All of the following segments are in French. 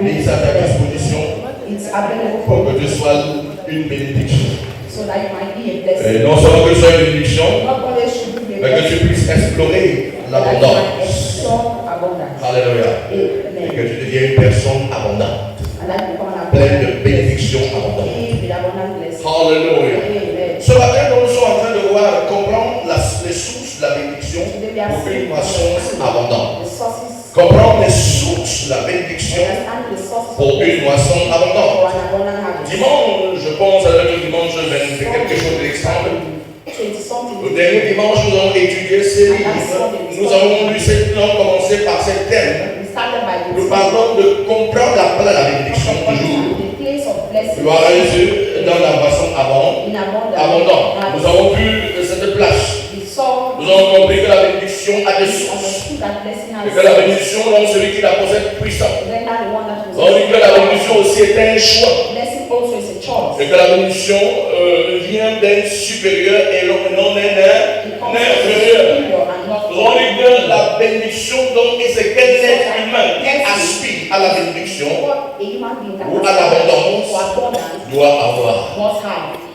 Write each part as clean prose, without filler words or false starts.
mise à ta disposition pour que tu sois une bénédiction. Et non seulement que tu sois une bénédiction, mais que tu puisses explorer l'abondance. Alléluia. Et que tu deviennes une personne abondante, pleine de bénédictions abondantes. Alléluia. Ce matin, nous sommes en train de voir, comprendre les sources de la bénédiction pour une croissance abondante. Comprendre les sources de la bénédiction pour une moisson abondante. Dimanche, je pense à le dimanche 20, quelque chose d'extraordinaire. Le dernier dimanche, nous avons étudié ces livres. Nous avons commencé par ces thèmes. Nous parlons de comprendre la place de la bénédiction toujours. Gloire à Jésus dans la moisson abondante. Nous avons vu cette place. Nous avons compris que la bénédiction a des sources. Et que la bénédiction, donc celui qui la possède puissant. On dit que la bénédiction aussi est un choix. Et que la bénédiction vient d'un supérieur et non d'un inférieur. On dit que la bénédiction, donc, c'est quel être humain qui aspire à la bénédiction ou à l'abondance doit avoir.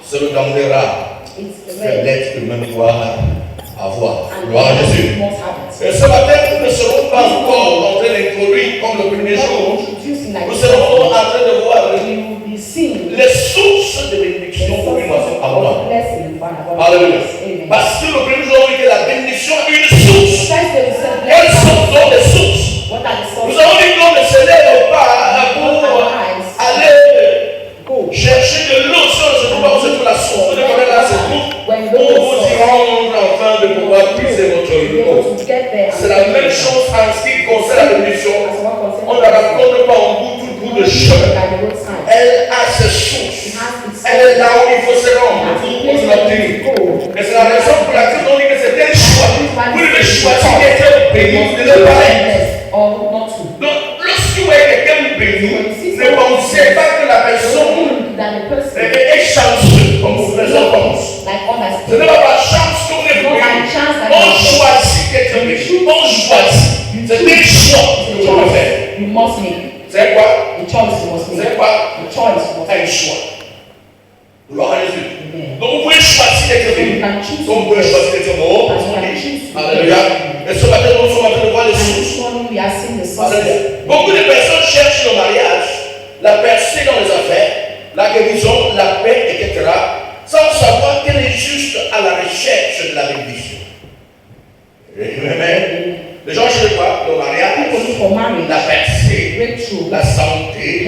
C'est le denrée rare que l'être humain doit avoir. Gloire à Jésus. Et ce matin, nous ne serons pas encore en train d'introduire comme le premier jour. Nous serons en train de voir les sources de bénédiction pour une moisson abondante. Alléluia. Parce que le premier jour, on dit que la bénédiction a une source. Quelles sont donc les sources? Nous avons dit qu'on ne se lève pas pour aller chercher de l'eau sur ce pouvoir, c'est la source. Vous connaissez là, c'est tout. Pour vous y rendre afin de pouvoir puiser votre eau. C'est la même chose en ce qui concerne la bénédiction. On ne la raconte pas en bout de chemin. Elle a ses sources. Elle est là où il faut se rendre pour l'obtenir. Et c'est la raison pour laquelle on dit que c'est un choix. Vous devez choisir d'être béni, de ne pas être. Donc, lorsque vous voyez quelqu'un béni, ne pensez pas que la personne est chanceuse, comme vous les pensez. Ce n'est pas par chance qu'on est béni. On choisit d'être béni. On choisit. C'est un choix que vous devez faire. C'est quoi? C'est quoi? Un choix. Gloire à Jésus. Donc vous pouvez choisir d'être béni. Donc vous pouvez choisir d'être mort. Alléluia. Et ce matin, nous sommes en train de voir les sources. Alléluia. Beaucoup de personnes cherchent le mariage, la percée dans les affaires, la guérison, la paix, etc. sans savoir qu'elle est juste à la recherche de la bénédiction. Amen. Les gens cherchent quoi? Le mariage, la percée, la santé,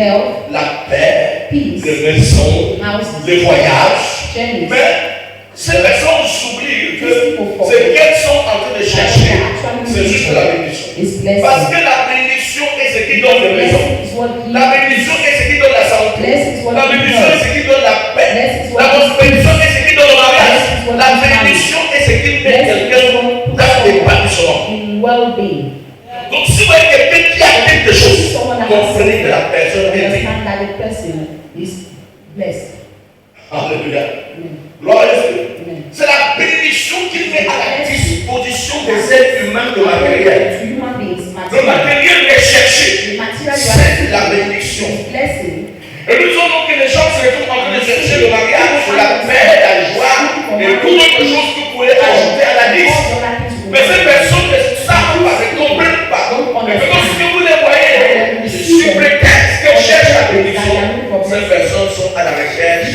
la paix, les maisons, les voyages. Mais ces personnes s'oublient que ce qu'elles sont en train de chercher, c'est juste la bénédiction. Parce que la bénédiction est ce qui donne les maisons. La bénédiction est ce qui donne la santé. La bénédiction est ce qui donne la paix. La bénédiction est ce qui donne le mariage. La bénédiction est ce qui met quelqu'un dans l'épanouissement. Donc si vous voyez quelqu'un qui a quelque chose, comprenez que la personne est bénie. Alléluia. Gloire à Dieu. C'est la bénédiction qui met à la disposition des êtres humains le matériel. Le matériel est cherché. C'est la bénédiction. Et nous savons que les gens se retrouvent en train de chercher le mariage, la paix, la joie et toutes autres choses que vous pouvez ajouter à la liste. Mais ces personnes ne savent pas, ne comprennent pas. Mais lorsque vous les voyez, sur prétexte qu'elles cherchent la bénédiction, ces personnes sont à la recherche.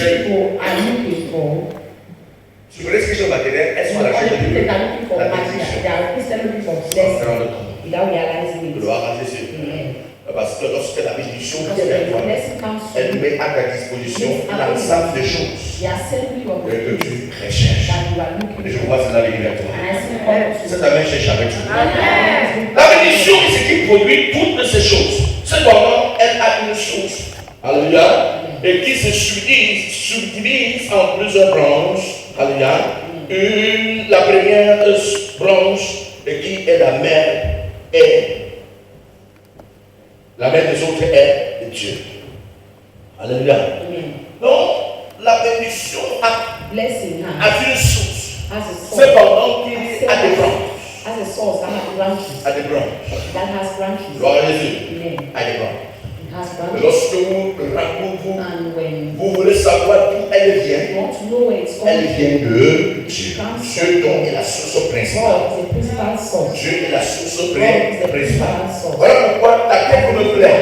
Si vous voulez ce que le matériel, elles sont à la recherche de la bénédiction. Gloire à Jésus. Parce que lorsque la bénédiction elle met à ta disposition l'ensemble des choses que tu recherches. Et je vois cela venir vers toi. C'est ta main cherche avec toi. La bénédiction est ce qui produit toutes ces choses. Cependant, elle a une source. Alléluia. Et qui se subdivise en plusieurs branches. Alléluia. La première branche qui est la mère est. La mère des autres est Dieu. Alléluia. Donc, la bénédiction a une source. Cependant, il a des branches. A des branches. Gloire à Jésus. A des branches. Lorsque vous voulez savoir d'où elle vient, elle vient de Dieu. Dieu donc est la source principale. Dieu est la source principale. Voilà pourquoi ta tête me plaît.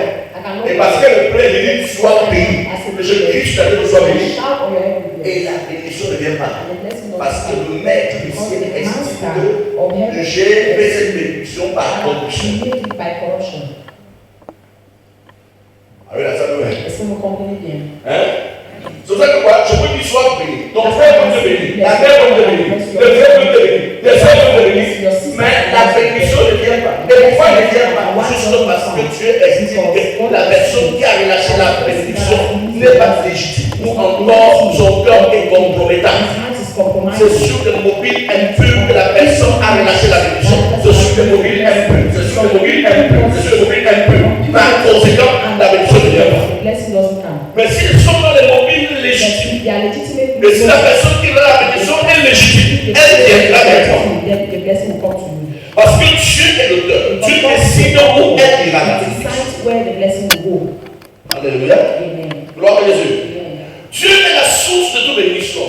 Et parce qu'elle me plaît, je dis sois béni. Je crie, je t'appelle sois béni. Et la bénédiction ne vient pas. Parce que le maître ici estime que j'ai fait cette bénédiction par corruption. Est-ce que vous comprenez bien? C'est pour ça que quoi? Je veux qu'il soit béni. Ton frère peut te bénir, la mère peut te bénir, le frère peut te bénir, les frères peuvent te bénir, mais la bénédiction ne vient pas. Et pourquoi ne vient pas? Juste parce que Dieu estime que la personne qui a relâché la bénédiction n'est pas légitime. Ou encore son cœur est compromettant. C'est sur le mobile impur que la personne a relâché la bénédiction. C'est sur le mobile impur. C'est sur le mobile impur. C'est sur le mobile impur. Par conséquent, la bénédiction ne vient pas. Mais s'ils sont dans les mobiles légitimes, et si la personne qui a la bénédiction est légitime, elle viendra avec toi. Parce que Dieu est l'auteur. Dieu décide où elle ira la bénédiction. Alléluia. Gloire à Jésus. Dieu est la source de toute bénédiction.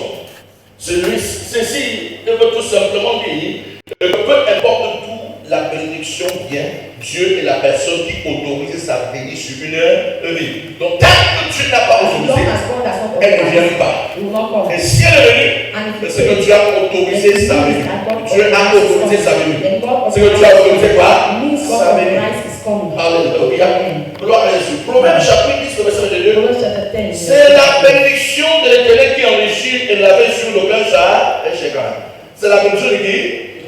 Ceci veut tout simplement dire que peu importe d'où la bénédiction vient, Dieu est la personne qui autorise sa bénédiction sur une vie. Donc, tant que Dieu n'a pas autorisé, elle ne vient pas. Et si elle est venue, c'est que Dieu a autorisé sa venue. Dieu a autorisé sa venue. C'est que Dieu a autorisé quoi? Sa venue. Alléluia. Gloire à Jésus. Proverbe chapitre 10, verset 22. C'est la bénédiction de l'Éternel qui enrichit et l'avait sur le cœur ça et chagrin. C'est la bénédiction de qui?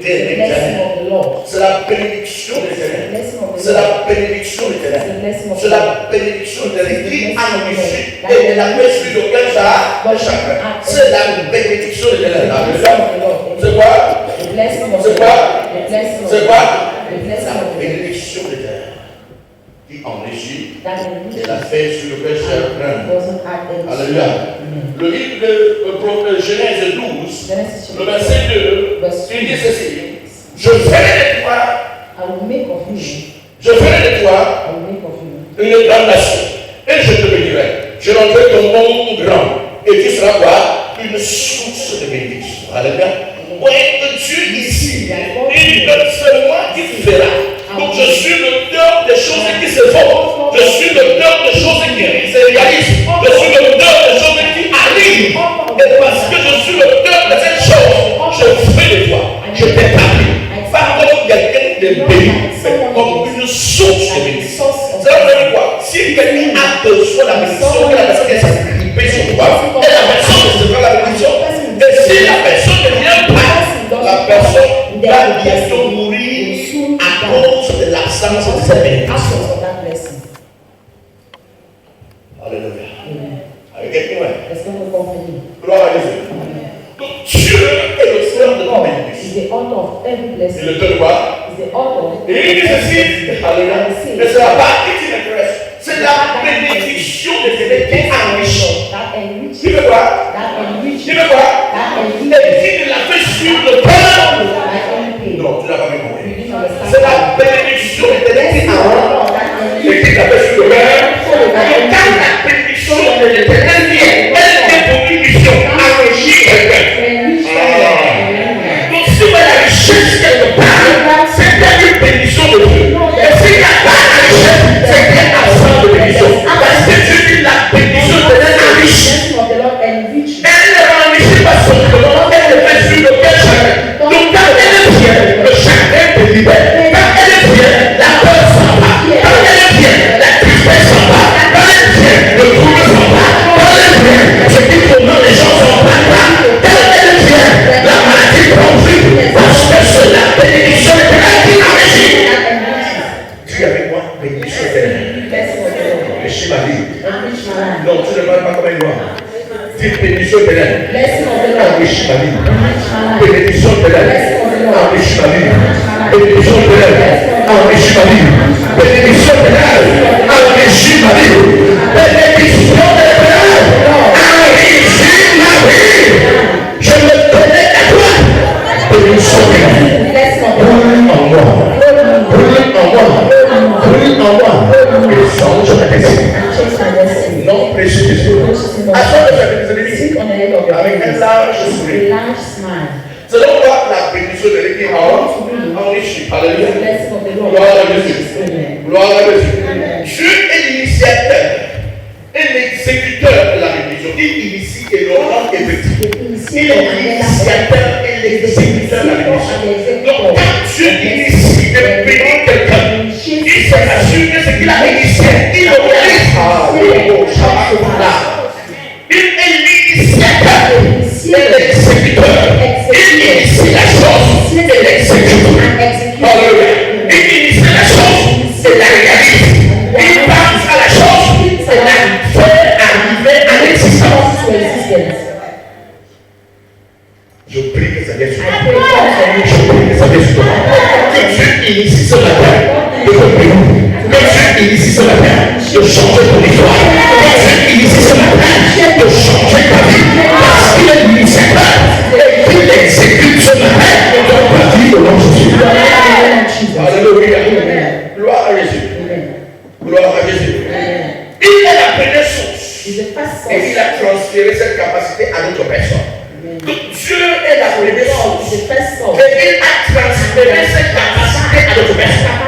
C'est la bénédiction de l'Éternel. C'est la bénédiction de l'Éternel. C'est la bénédiction de l'Éternel qui enrichit et l'avait sur le cœur ça et chagrin. C'est la bénédiction de l'Éternel. C'est quoi? C'est quoi? C'est quoi? La bénédiction de l'Éternel qui enrichit et la fait sur le cœur chagrin. Alléluia. Le livre de Genèse 12, le verset 2, il dit ceci: je ferai de toi une grande nation, et je te bénirai. Je rendrai ton nom grand, et tu seras quoi? Une source de bénédiction. Alléluia. Oui, Dieu ici, il donne c'est moi qui fera. Donc je suis l'auteur des choses qui se font. Je suis l'auteur des choses qui se réalisent. Je suis l'auteur des choses qui arrivent. Et parce que je suis l'auteur de ces choses, je fais de toi. Je t'établis. Pas comme quelqu'un de béni, mais comme une source de bénédiction. Ça veut dire quoi? Si quelqu'un a besoin de la bénédiction, que la personne est sacrifiée sur toi, et la personne recevra la bénédiction. Et si la personne ne vient pas, la personne va bientôt mourir à cause de l'absence de cette bénédiction. Alléluia. Avec quelqu'un, est-ce que vous comprenez? Gloire à Jésus. Donc Dieu est l'auteur de la bénédiction. Il est l'auteur de quoi? Et il dit ceci, alléluia. Mais c'est la partie qui m'intéresse. C'est la bénédiction de Dieu qui enrichit. Qui veut quoi? Qui veut quoi? Et qui l'a fait sur le peuple. Non, tu n'as pas bien compris. C'est la bénédiction de Dieu qui enrichit. Et qui l'a fait sur le peuple. Et quand la bénédiction de l'Éternel vient, elle est pour une mission, enrichir quelqu'un. Donc si vous avez la richesse quelque part, c'est une bénédiction de Dieu. Et s'il n'y a pas la richesse, c'est qu'il y a absence de bénédiction. Parce que Dieu dit la bénédiction de Dieu enrichit. Elle ne l'enrichit pas simplement, elle le fait sur le cœur chacun. Donc quand elle vient, le chagrin te libère. Quand elle vient, la peur s'en va. Quand elle vient, la tristesse s'en va. Quand elle vient, le trouble s'en va. Quand elle vient, ce qui tourmente les gens s'en va. Quand elle vient, la maladie prend vie. Parce que c'est la bénédiction de Dieu qui enrichit. Dis avec moi, bénédiction de Dieu. Enrichis ma vie. Non, tu ne parles pas comme un noir. Dis bénédiction de Dieu. Enrichis ma vie. Bénédiction de Dieu. Enrichis ma vie. Bénédiction de Dieu. Enrichis ma vie. Bénédiction de Dieu. Enrichis ma vie. Bénédiction de Dieu. Enrichis ma vie. Je me connecte à toi. Bénédiction de Dieu. Brûle en moi. Brûle en moi. Brûle en moi. Et songe à tes destinée. Non prêcher Jésus. Attends de mes ennemis avec un large sourire. C'est donc quoi la bénédiction de l'Église enrichie. Alléluia. Gloire à Jésus. Gloire à Jésus. Dieu est l'initiateur et l'exécuteur de la bénédiction. Il initie et le rend effectif. Il est l'initiateur et l'exécuteur de la bénédiction. Donc quand Dieu initie de bénir quelqu'un, il s'assure que ce qu'il a initié, il le réalise. Il est l'initiateur et l'exécuteur. Il initie la chose et l'exécute. Alléluia. Il initie la chose et la réalise. Il pense à la chose et la fait arriver à l'existence. Je prie que ça vienne sur toi. Je prie que ça vienne sur toi. Que Dieu initie ce matin de te bénir. Que Dieu initie ce matin de changer ton histoire. Que Dieu initie ce matin de changer ta vie. Parce qu'il est l'initiateur et qu'il exécute ce matin dans ta vie au nom de Jésus. Alléluia. Gloire à Jésus. Gloire à Jésus. Il est la première source. Et il a transféré cette capacité à notre personne. Donc Dieu est la première source. Et il a transféré cette capacité à notre personne.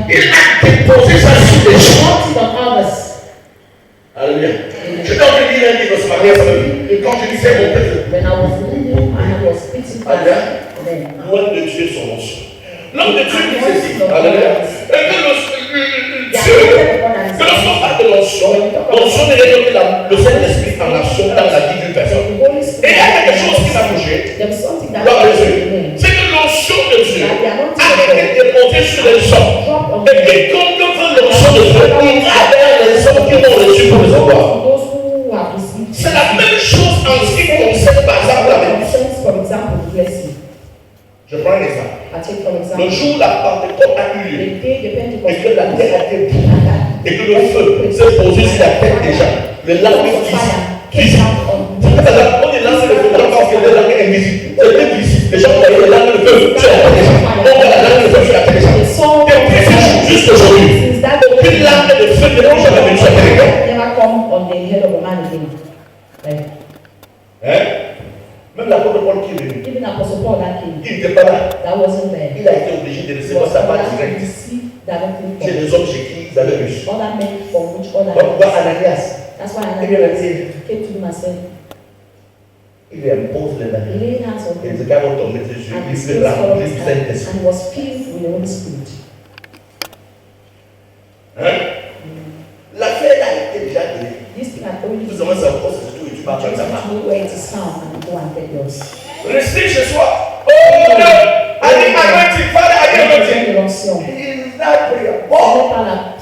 Il a déposé ça sur les gens. Alléluia. Je t'ai entendu lire un livre ce matin. Et quand je disais mon peuple, loin de Dieu son nom. L'homme de Dieu dit ceci. Alléluia. Et que lorsqu'on parle de l'onction, l'onction est révélée le Saint-Esprit en action dans la vie d'une personne. Et il y a quelque chose qui m'a bougé. C'est que l'onction de Dieu a été déposée sur les hommes. Et que quand on veut l'onction de Dieu, il va vers les hommes qui l'ont reçu pour les avoir. C'est la même chose en ce qui concerne par exemple la bénédiction. Je prends un exemple. Le jour où la Pentecôte a eu lieu, et que la terre a été brûlée, et que le feu s'est posé sur la tête des gens, les langues visibles. On est lancé le feu, parce que les langues invisibles. C'était visible. Les gens voyaient les langues de feu sur la tête des gens. On voit la langue de feu sur la tête des gens. Depuis ce jour, juste aujourd'hui, aucune langue de feu ne peut jamais venir sur la tête des gens. Même l'apôtre Paul qui est venu, il n'était pas là. Il a été obligé de recevoir sa part directe. C'est les hommes chez qui ils avaient reçu. Donc, Ananias, il lui impose les mains. Et les gars vont tomber dessus. Il se remplit du Saint-Esprit. L'affaire a été déjà donnée. Tout le monde sait encore c'est tout et tu pars comme ça. Restez chez soi. Oh Dieu, allez anointing, Father, allez anointing. Il n'a prié. Bon,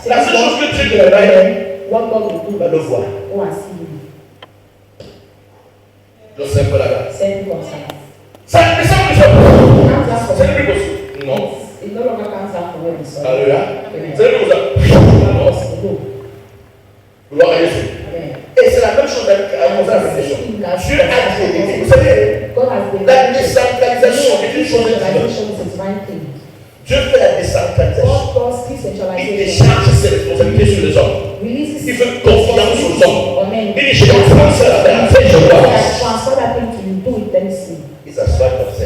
la seule chose que Dieu te donne, va le voir. Je sais pas là. C'est comme ça. Ça ne c'est plus possible. Non. Alléluia. C'est plus possible. Gloire à Jésus. Et c'est la même chose avec la réflexion. Dieu a créé. Vous savez, la décentralisation est une chose divine. Dieu fait la décentralisation. Il décharge ses responsabilités sur les hommes. Il fait confiance aux hommes. Il dit, je vais transférer la terre. Je dois. Il s'assoit comme ça.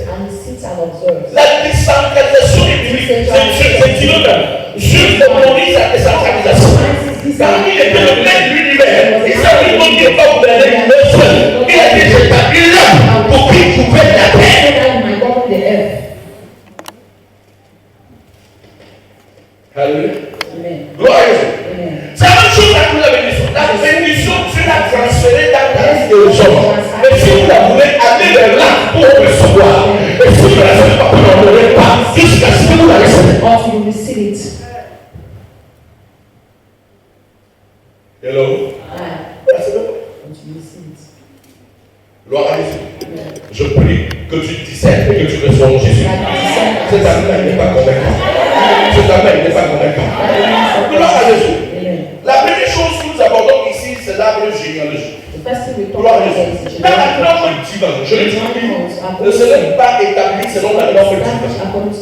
La décentralisation est divine. C'est Dieu même. Dieu autorise la décentralisation. Parmi les phénomènes de l'univers, il s'agit donc qu'il va gouverner le seul. Il a été établi là pour qu'il gouverne la terre. Alléluia. Gloire à Dieu. C'est la même chose avec la bénédiction. La bénédiction, Dieu l'a transférée dans la vie des hommes. Mais si vous la voulez aller vers là pour recevoir, et si vous ne la faites pas, vous n'en aurez pas jusqu'à ce que vous la recevez. Hello. Gloire à Jésus. Je prie que tu discernes et que tu reçois en Jésus. Cet amour n'est pas convaincant. Cet amour n'est pas convaincant. Gloire à Jésus. La première chose que nous abordons ici, c'est l'arbre généalogique. Gloire à Jésus. Dans la norme divine, je le dis, ne serait pas établi selon la norme divine.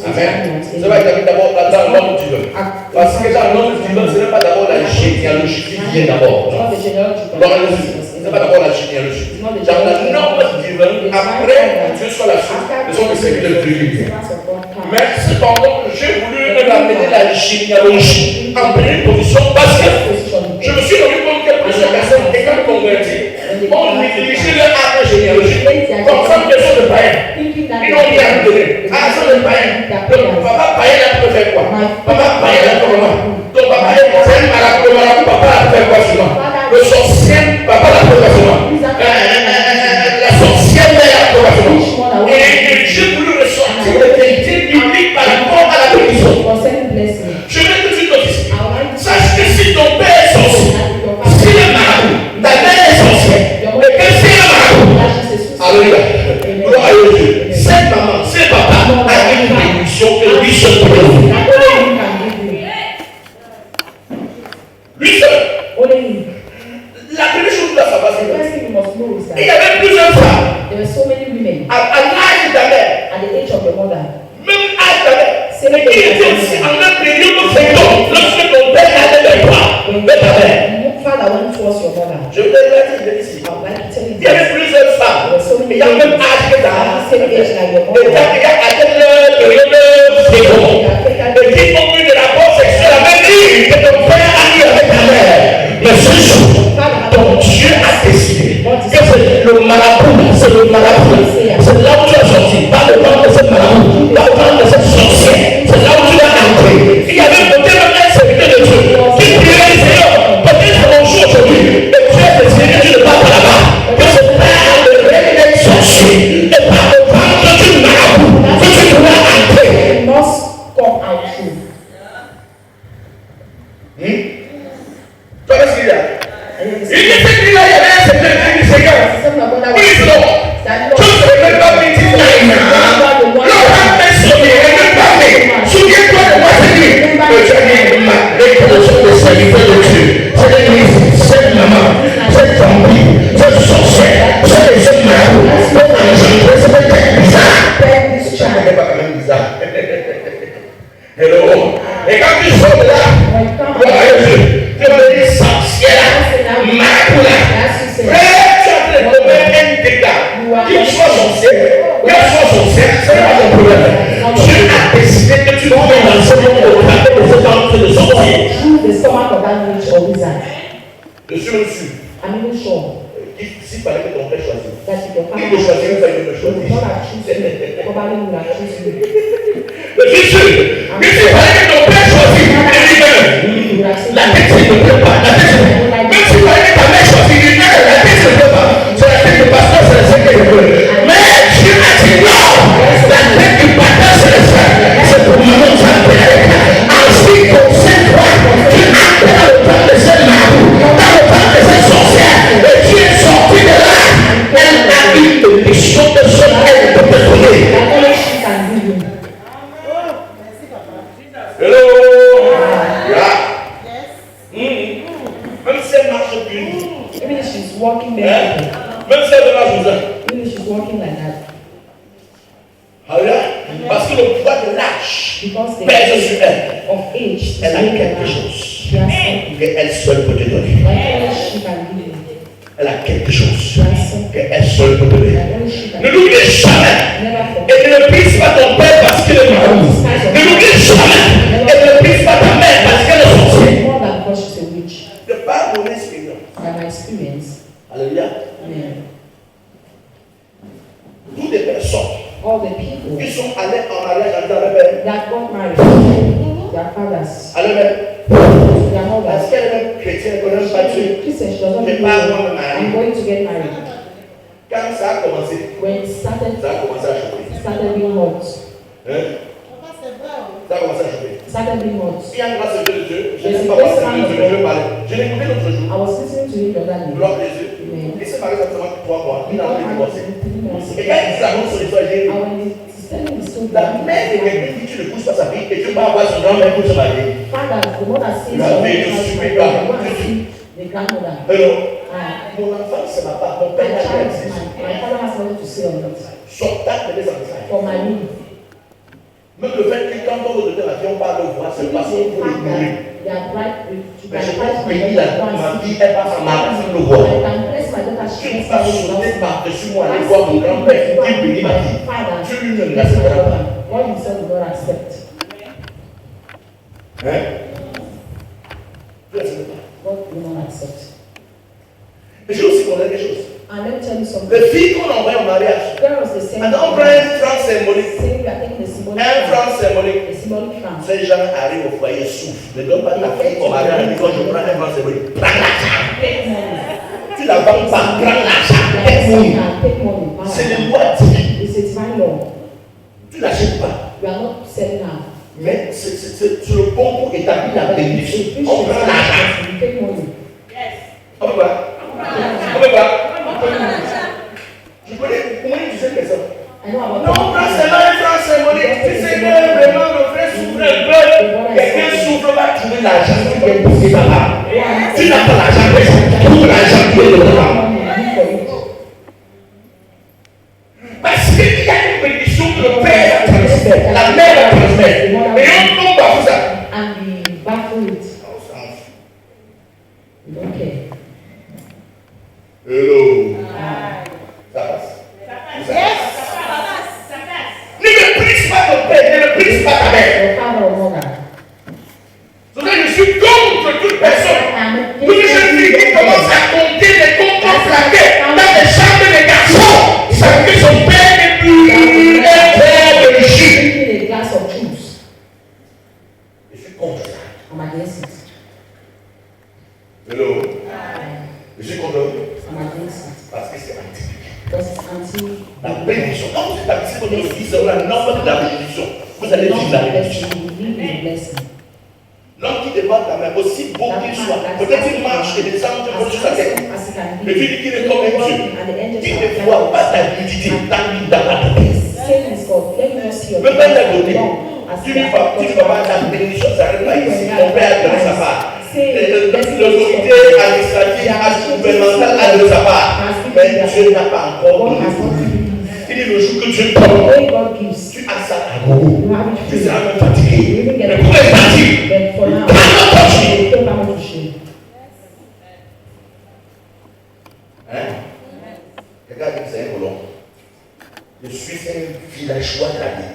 Amen. Ça va établir d'abord dans la norme divine. Parce que la norme divine, ce n'est pas d'abord la généalogie qui vient d'abord. C'est pas d'abord la généalogie. Dans la norme divine, après Dieu soit la suite, ce sont les serviteurs de Dieu. Mais cependant, j'ai voulu amener la généalogie en première position parce que je me suis rendu compte que plusieurs personnes étant converties ont négligé leur arbre généalogique comme ça une personne de païen. Ils n'ont rien donné. Ah, ça le païen. Papa païen là pour faire quoi? Papa païen là pour moi. Ton papa est un marabout, papa là pour faire quoi sur moi? Le sorcier, papa là pour faire quoi sur moi? La sorcière là pour faire quoi sur moi? Et j'ai voulu ressortir les qualités bibliques par rapport à la bénédiction. Je vais tout de suite notifier. Sache que si ton père est sorcier, si le marabout, ta mère est sorcière, et que c'est le marabout, alléluia, gloire à Dieu, cette maman, ce papa a une bénédiction que lui seul peut donner. Lui seul. La première chose que tu dois savoir, c'est qu'il y avait plusieurs femmes. À l'âge de ta mère, même âge de ta mère, mais qui était aussi en même période féconde lorsque ton père allait vers toi, vers ta mère. Je vais te dire ici. Il y avait plusieurs femmes. Il y a même âge que ta mère. Et il y a atteint leur période féconde. Et qui ont eu de rapport sexuel avec lui que ton père a eu avec ta mère. Mais ce jour, ton Dieu a décidé que c'est le marabout, c'est le marabout. C'est là où tu as sorti, pas le temps de cette marabout, pas le temps de cette sorcière. C'est là où tu as entré. Il y avait peut-être un serviteur de Dieu qui priait le Seigneur. Peut-être mon jour aujourd'hui, et Dieu a décidé que tu ne vas pas là-bas. Que ce père de réveiller sorcier et par le temps du marabout que tu dois entrer. Tu vois ce qu'il y a? Il était dit là, il y avait un secteur qui dit Seigneur, please Lord, just remember me this night. Lord, have mercy on me, remember me. Souviens-toi de moi, Seigneur. Le Dieu a dit, l'éclosion des serviteurs de Dieu, c'est l'église, c'est maman, c'est famille, c'est sorcière, c'est les jeunes marabouts, c'est les têtes bizarres. Ça n'est pas quand même bizarre. Hello. Et quand tu sors de là, tu vas me dire sorcière, marabout là. Frère, tu as fait un dégât. Qu'il soit sorcière, ce n'est pas ton problème. Dieu a décidé que tu vas dans ce monde au travers de cet entrée de sorcier. Je suis même sûr. S'il fallait que ton père choisisse, il me choisirait, il me choisir. Je suis sûr. Mais s'il fallait que ton père choisisse, la tête ne peut pas. Même s'il fallait que ta mère choisisse, la tête ne peut pas. C'est la tête du pasteur, c'est le secret de Dieu. Mais Dieu a dit non. La tête du pasteur, c'est le secret. C'est pour maman, ça peut être. En ce qui concerne toi, tu entres dans le temps de cette marabout, dans le temps de cette sorcière. Et tu es sorti de là. Elle a une mission de ce qu'elle peut te donner. Hello. Même si elle marche plus. Even if she's walking there. Même si elle marche plus. Even if she's walking like that. Parce que le poids de l'âge pèse sur elle. Of age. Elle a quelque chose qu'elle seule peut te donner. Elle a quelque chose qu'elle seule peut te donner. Ne l'oublie jamais. Et ne prise pas ton père parce qu'il est marabout. Ne l'oublie jamais. Et ne prise pas ta mère parce qu'elle est sorcière. De par mon expérience. Alléluia. Toutes les personnes qui sont allés en mariage avec leur père. Alléluia. Parce qu'elle est chrétienne, elle connaît pas Dieu. Je ne pas moi me marier. Quand ça a commencé, ça a commencé à choquer. Ça a commencé à choquer. Il y a une grâce de Dieu. Je n'ai pas passé de Dieu, je vais parler. Je l'ai écouté l'autre jour. Gloire à Dieu. Il s'est marié seulement 3 mois. Il a envie de divorcer. Et quand il s'annonce sur l'histoire, j'ai dit la mère de quelqu'un dit tu ne pousses pas sa fille et tu vas avoir son grand-mère pour se marier. La vie ne suffit pas. Hello. Mon enfant, c'est ma part. Mon père n'a rien dit. Son tact de mes enfants. Même le fait que quand on veut donner la vie, on parle de voix, c'est parce qu'on veut le nourrir. Mais je pense que ma vie, elle va s'amarrer le voix. Tu ne vas sauter par-dessus moi, aller voir mon grand-père qui bénit ma vie. Tu ne l'accepteras pas. God himself will not accept. Hein? Tu l'acceptes pas. God will not accept. Mais je vais aussi connaître quelque chose. And let me tell you something. Les filles qu'on envoie au mariage, There was the same. and on prend un franc symbolique. Saying we are taking the symbolic. Un franc symbolique. The symbolic franc. Ces gens arrivent au foyer, souffrent. Ne donne pas ta fille au mariage. Quand je prends un franc symbolique, prends l'argent. Tu la vends pas, prends l'argent. Take money. C'est le loi divine. It's a divine law. Tu n'achètes pas. We are not selling now. Mais c'est le bon pour établir la bénédiction. On prend l'argent. Take money. On peut pas. On peut pas. Je connais comment tu sais que ça. Non, on prend seulement un franc symbolique. Tu sais que vraiment le frère souffre un peu. Quelqu'un souffre, va trouver l'argent qui est poussé là-bas. Tu n'as pas l'argent, mais trouve l'argent qui est là-bas. Parce qu'il y a une bénédiction que le père transmet, la mère transmet. Et on tombe par ça. And we baffle it. We don't care. Hello. Ça passe. Ne méprise pas ton père, ne méprise pas ta mère. Your father or mother. Donc je suis contre toute personne. Toute jeune fille qui commence à compter des comptes enflammés dans les chambres des garçons, ça veut dire que son père n'est plus un père de jus. Drinking a glass of juice. Je suis contre ça. I'm against it. Hello. Je suis contre. I'm against it. Parce que c'est anti. Because it's anti. La bénédiction. Quand vous établissez votre vie sur la norme de la bénédiction, vous allez vivre la bénédiction. L'homme qui demande ta main, aussi beau qu'il soit, peut-être il marche et des anges vont sur sa tête. Mais tu dis qu'il est comme un Dieu. Qui ne voit pas ta nudité dans la tête. Même pas ta beauté. Tu ne vas pas ta bénédiction, ça n'arrive pas ici. Mon père a donné sa part. L'autorité administrative, gouvernementale a donné sa part. Mais Dieu n'a pas encore donné. Il dit le jour que Dieu donne, tu as ça à goût. Tu seras même fatigué. Mais pour être fatigué, pas notre toucher. Hein? Regarde, c'est un colon. Je suis un villageois de la vie.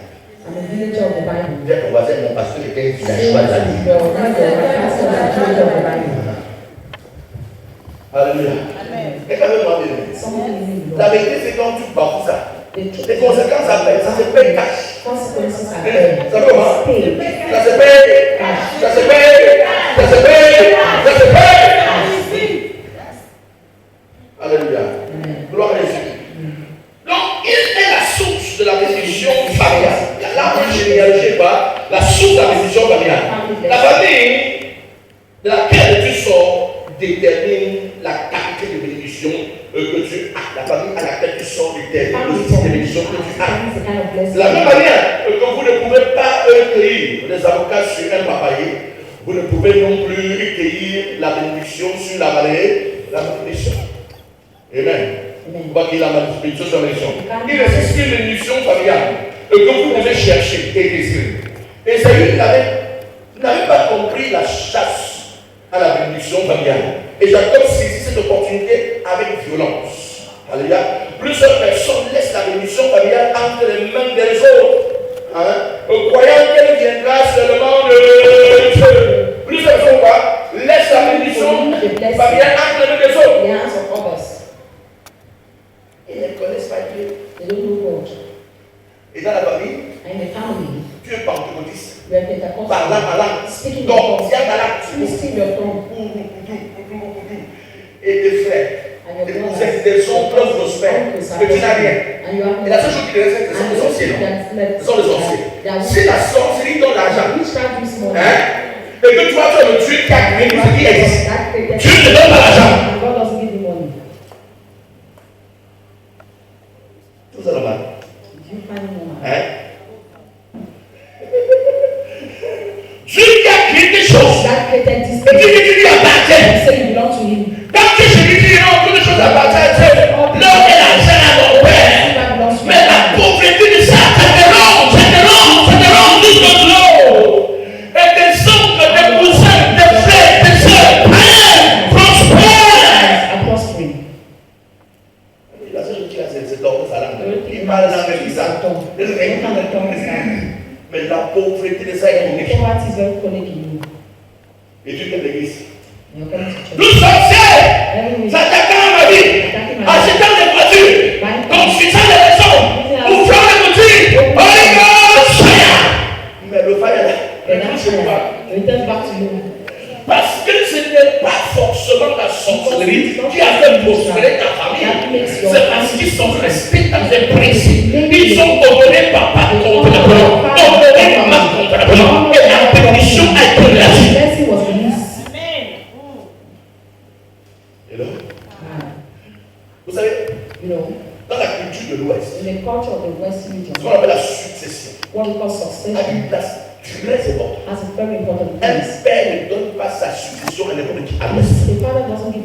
I'm a villager of the Bible. Dire ton voisin, mon pasteur était un villageois de la vie. Alléluia. Regardez-moi bien. La vérité, c'est quand tu bafoues ça. Les conséquences après, ça se paye cash. Ça comment? Ça se paye. Ça se paye. Ça se paye. Ça se paye. Alléluia. Gloire à Jésus. Donc, il est la source de la bénédiction familiale. Là, en généalogie, la source de la bénédiction familiale. La famille de laquelle tu sors détermine la qualité de bénédiction que tu as. La famille à laquelle tu sors détermine le type de bénédiction que tu as. De la même manière que vous ne pouvez pas cueillir les avocats sur un papayer, vous ne pouvez non plus cueillir la bénédiction sur la vallée, la bénédiction. Amen. On va qu'il y ait la bénédiction sur la bénédiction. Il existe une bénédiction familiale que vous devez chercher et désirer. Et Saül n'avait pas compris la chasse à la bénédiction familiale. Et Jacob saisit cette opportunité avec violence. Alléluia. Plusieurs personnes laissent la bénédiction familiale entre les mains des autres, croyant qu'elle viendra seulement de Dieu. Plusieurs personnes laissent la bénédiction familiale entre les mains des autres. Ils ne connaissent pas Dieu. Et dans la famille, tu es pentecôtiste. Parlant à langue. Donc, tiens à langue. Et des frères. Et vous êtes des oncles prospères. Mais tu n'as rien. Et la seule chose qui te reste, ce sont les sorciers. Ce sont les sorciers. Si la sorcellerie donne l'argent, et que toi, tu es le Dieu qui a créé tout ce qui existe, Dieu ne te donne pas l'argent. Tout ça là-bas. Dieu qui a créé des choses. Et tu lui appartiens. Quand tu lui dis non, toutes les choses appartiennent. L'homme et l'argent à mon père. Mais la pauvreté de ça, ça te ronge. Nous sorciers, s'attaquant à ma vie, achetant des voitures, construisant des maisons, ouvrant des boutiques, Holy Ghost fire. Mais le fire là, parce que ce n'est pas forcément la sorcellerie qui a fait prospérer ta famille, c'est parce qu'ils sont restés dans des principes. Ils ont honoré papa convenablement, honoré maman convenablement, et la bénédiction a été relâchée. Vous savez, dans la culture de l'Ouest, ce qu'on appelle la succession a une place très importante. Un père ne donne pas sa succession à n'importe qui à l'Ouest.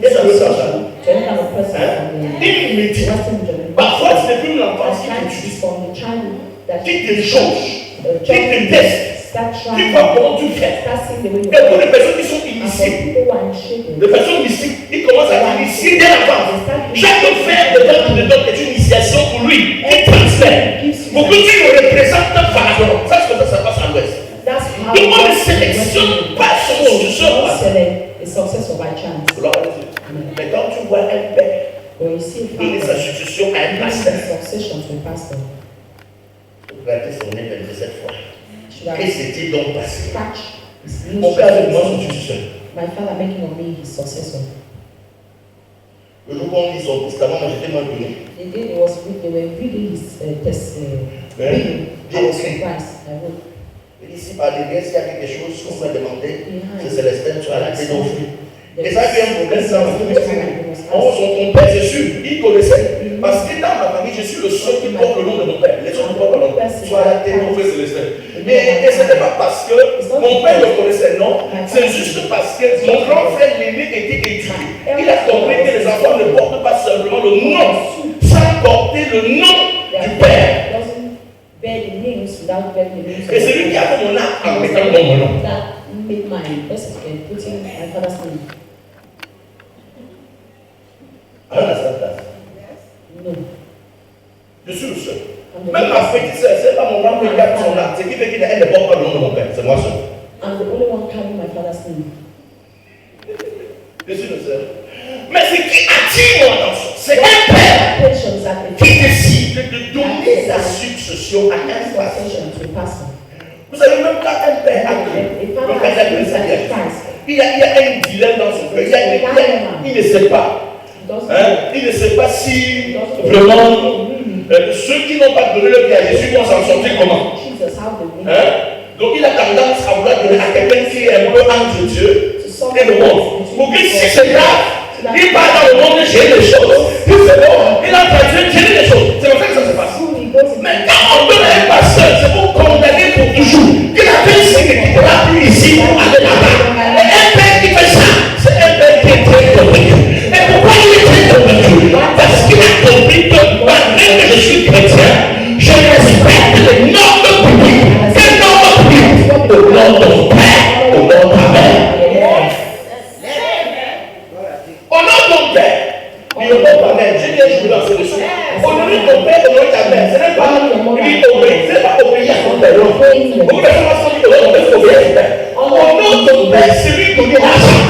Et ça veut dire ça. Il me dit, parfois c'est depuis l'enfance qui te change, qui te teste, qui voit comment tu fais. Et pour les personnes qui sont initiées, les personnes initiées, ils commencent à t'initier dès l'enfance. Chaque frère de temps te donne une initiation pour lui, qui transfère. Pour que tu le représentes par rapport. Ça, c'est comme ça passe à l'Ouest. Donc on ne sélectionne pas son successeur. Mais quand tu vois un père donner sa succession à un pasteur, regardez son nez 27 fois. Qu'est-ce qui s'est donc passé? Mon père avait moi son successeur. Le jour où on lit son testament, moi j'étais mal donné. Ici, par l'église, il y a quelque chose qu'on m'a demandé. C'est Célestin, tu as la tête d'enfant. Et ça a eu un problème dans ma famille. Mon père, c'est sûr, il connaissait. Parce que dans ma famille, je suis le seul qui porte le nom de mon père. Les autres ne portent pas le nom. Tu as la tête d'enfant, Célestin. Et ce n'était pas parce que mon père le connaissait, non. C'est juste parce que mon grand frère l'aîné était éduqué. Il a compris que les enfants ne portent pas simplement le nom, sans porter le nom du père. Et c'est lui qui a fait mon acte en mettant mon nom. Alors, à sa place. Je suis le seul. Même ma petite sœur, c'est pas mon grand frère qui a fait son acte. C'est qui fait qu'il ne porte pas le nom de mon père. C'est moi seul. Je suis le seul. Mais ce qui attire mon attention, c'est un père qui décide de donner sa succession à un pasteur. Vous savez, même quand un père a il y a un dilemme dans son cœur. Il ne sait pas. Il ne sait pas si vraiment ceux qui n'ont pas donné le vie à Jésus vont s'en sortir comment. Donc il a tendance à vouloir donner à quelqu'un qui est un peu entre Dieu et le monde. Pour que si c'est grave, il part dans le monde, j'ai des choses. Il fait bon, il a traduit, j'ai des choses. C'est comme ça que ça se passe. Mais quand on donne à un pasteur, c'est pour condamner pour toujours. Il a fait ce qui ne pourra plus ici pour aller là-bas. Et un père qui fait ça, c'est un père qui est très convaincu. Et pourquoi il est très convaincu? Parce qu'il a compris que malgré que je suis chrétien, je respecte les normes publiques. Quelles normes publiques? Au nom de mon père, au nom de ta mère. Au nom de ton père, et au nom de ta mère, j'ai bien joué dans ce dessus. Au nom de ton père, au nom de ta mère, ce n'est pas obéir à ton père. Beaucoup de personnes sont dit que l'on peut obéir à ton père. Au nom de ton père, c'est lui qui donne l'argent.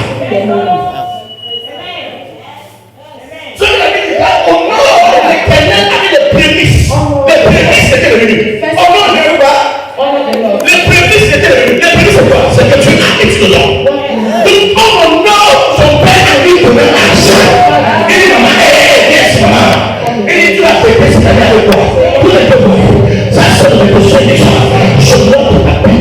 Ce que la Bible dit là, au nom de l'Éternel avait les prémices. Les prémices étaient venues. Au nom de quoi? Les prémices étaient venues. Les prémices c'est quoi? C'est que tu as été dedans. Donc, au nom de son père a dit de donner l'argent. Il dit, maman, yes, maman. Il dit, tu vas fêter cette année avec moi. Tous les peuples, ça c'est le besoin des gens. Je montre ta paix.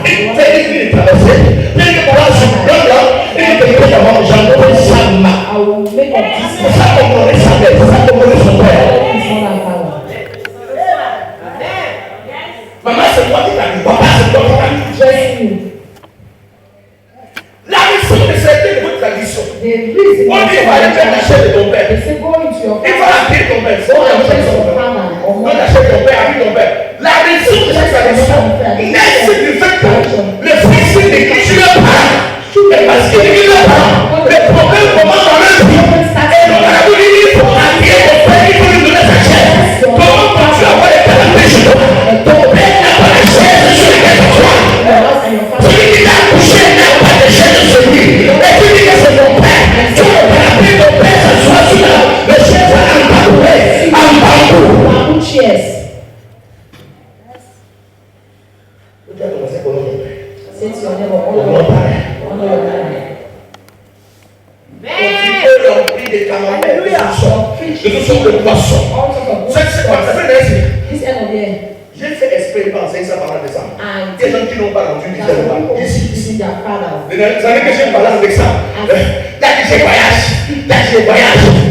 Il fait qu'il est traversé. Il dit, voilà, je me donne là. Il dit, que d'abord, j'en donne sa main. Ça comprend sa mère, ça comprend son père. Maman, c'est toi qui t'as dit. Papa, c'est toi qui t'as dit. La raison de certaines de votre tradition. On dit, il va aller faire la chair de ton père. Il va appeler ton père. On achète ton père, appuie ton père. La raison de cette tradition naît du fait que le fils néglige le parent. Et parce qu'il néglige le parent, le problème commence dans le vie. Et on a voulu dire, il faut appuyer ton père, il faut lui donner sa chair. Comment peux-tu avoir les canapés chez toi? Ton père n'a pas la chair sur lequel tu crois. Celui qui t'a accouché n'a pas de chair sur lui. Et tu dis que c'est ton père. des camemberts, de toutes sortes de poissons. C'est quoi ça fait des j'ai fait exprès de penser ça pendant des années. Il y a des gens qui n'ont pas rendu ici. Les années que j'ai parlé avec ça, là j'ai voyage.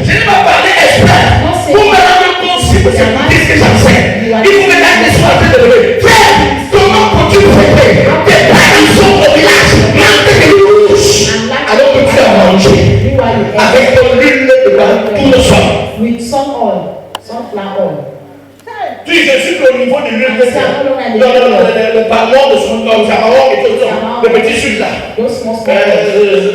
Je n'ai pas parlé exprès pour me rendre compte si vous écoutez ce que j'enseigne. Il faut me dire que je suis en train de lever. Frère, comment peux-tu préparer tes parents sont au village, manquent de louche, alors que tu as mangé avec ton huile devant tout le sol. With sunflower oil. Tu dis, je suis au niveau de l'huile de le ballon de son homme, le petit sud là. Le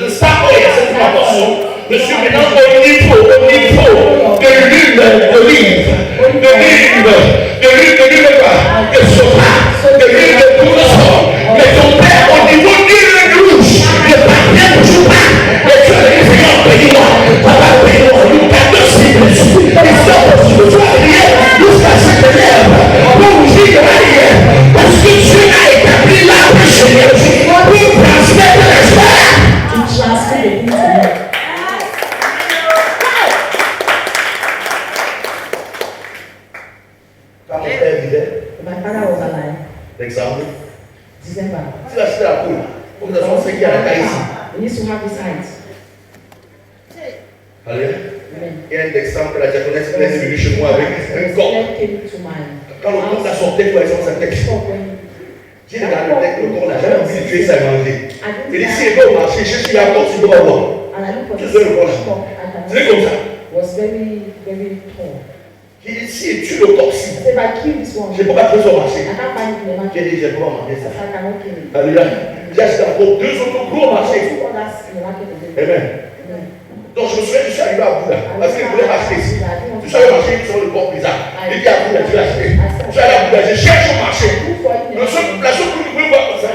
star oil, c'est une attention. Je suis maintenant au niveau de l'huile d'olive, de l'huile de soja, de l'huile de tournesol. Mais ton père, au niveau de l'huile rouge, ne parvient toujours pas. Et tu as dit, Seigneur, paye-moi. Papa, paye-moi. Nous gardons ces blessures. Et ça, tu vas rien jusqu'à cette lèvre. Pour vous dire, parce que Dieu a établi l'arbre généalogique pour transmettre l'espoir. Quand mon père vivait, l'exemple, si tu achetais la poule, comme nous avons fait qu'il y a la taille ici. Alléluia. Il y a un exemple, la diaconesse est venue chez moi avec un corps. Quand le corps a sorti pour aller sur sa tête, j'ai regardé le texte, le corps n'a jamais envie de tuer ça et manger. Il dit, si il va au marché, je suis à corps, tu dois avoir. Qu'est-ce que le corps là? C'est comme ça. Il dit, si il tue le corps, si. Je ne peux pas tuer son marché. J'ai dit, je ne peux pas manger ça. Alléluia. J'ai acheté encore 2 autres gros marchés. Amen. Donc je me souviens, je suis arrivé à Bouddha, parce qu'il voulait m'acheter ici. Je suis allé marcher sur le corps bizarre. Il dit à Bouddha, tu l'as acheté. Je suis allé à Bouddha, je cherche au marché. La seule que vous pouvez voir comme ça,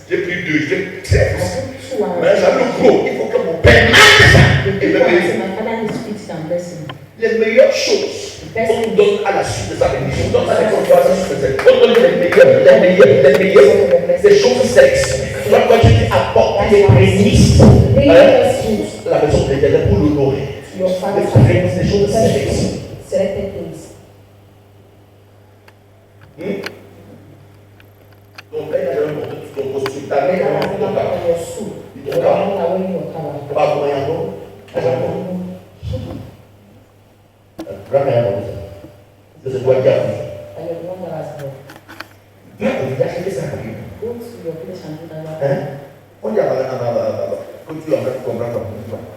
j'ai pris 2, j'ai pris 13. Mais j'avais le gros, il faut que mon père mange ça. Et me bénisse. Les meilleures choses qu'on donne à la suite de sa bénédiction, on donne à l'école de la suite de sa bénédiction. On donne les meilleures, des choses sélectionnées. Toi, quand tu dis apporte des prémices, la personne de l'Éternel pour l'honorer. Les prémices, des choses sélectionnées. Ton père n'a jamais monté ton costume, ta mère n'a jamais monté ton carreau. Pas pour rien d'autre. Grand-mère, je dois dire. Vous avez acheté ça. On dit à ma quand tu es en train de comprendre.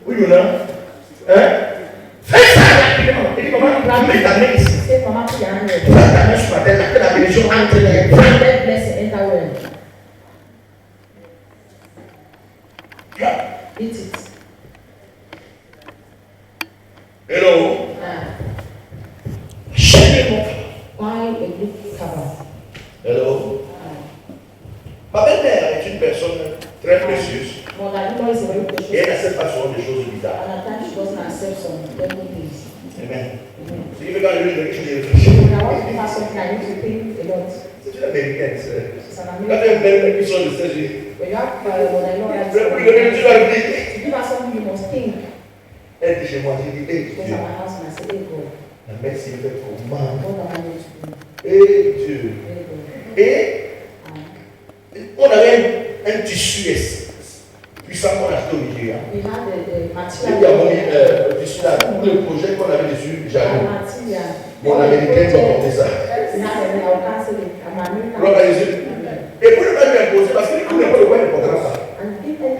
Oui ou non? Fais ça rapidement. Et dis, maman, mets ta main ici. Prends ta main sur ma tête, que la bénédiction entre les mains. Eat it. Hello. Hello. Ma belle-mère est une personne très précieuse. Et elle n'accepte pas souvent des choses bizarres. Amen. Si tu regardes le livre, je réfléchis. C'est une américaine. Quand tu as une belle-mère qui sort de cette vie, tu vas dire. Elle dit chez moi, j'ai dit, Dieu, la mère s'est fait comment? Et Dieu. Et on avait un tissu puissant qu'on a acheté au Nigeria. Et il y a mon tissu là, tout le projet qu'on avait dessus, j'avais. Mon américain m'a porté ça. Et pour ne pas lui imposer, parce qu'il ne connaît pas le point important ça.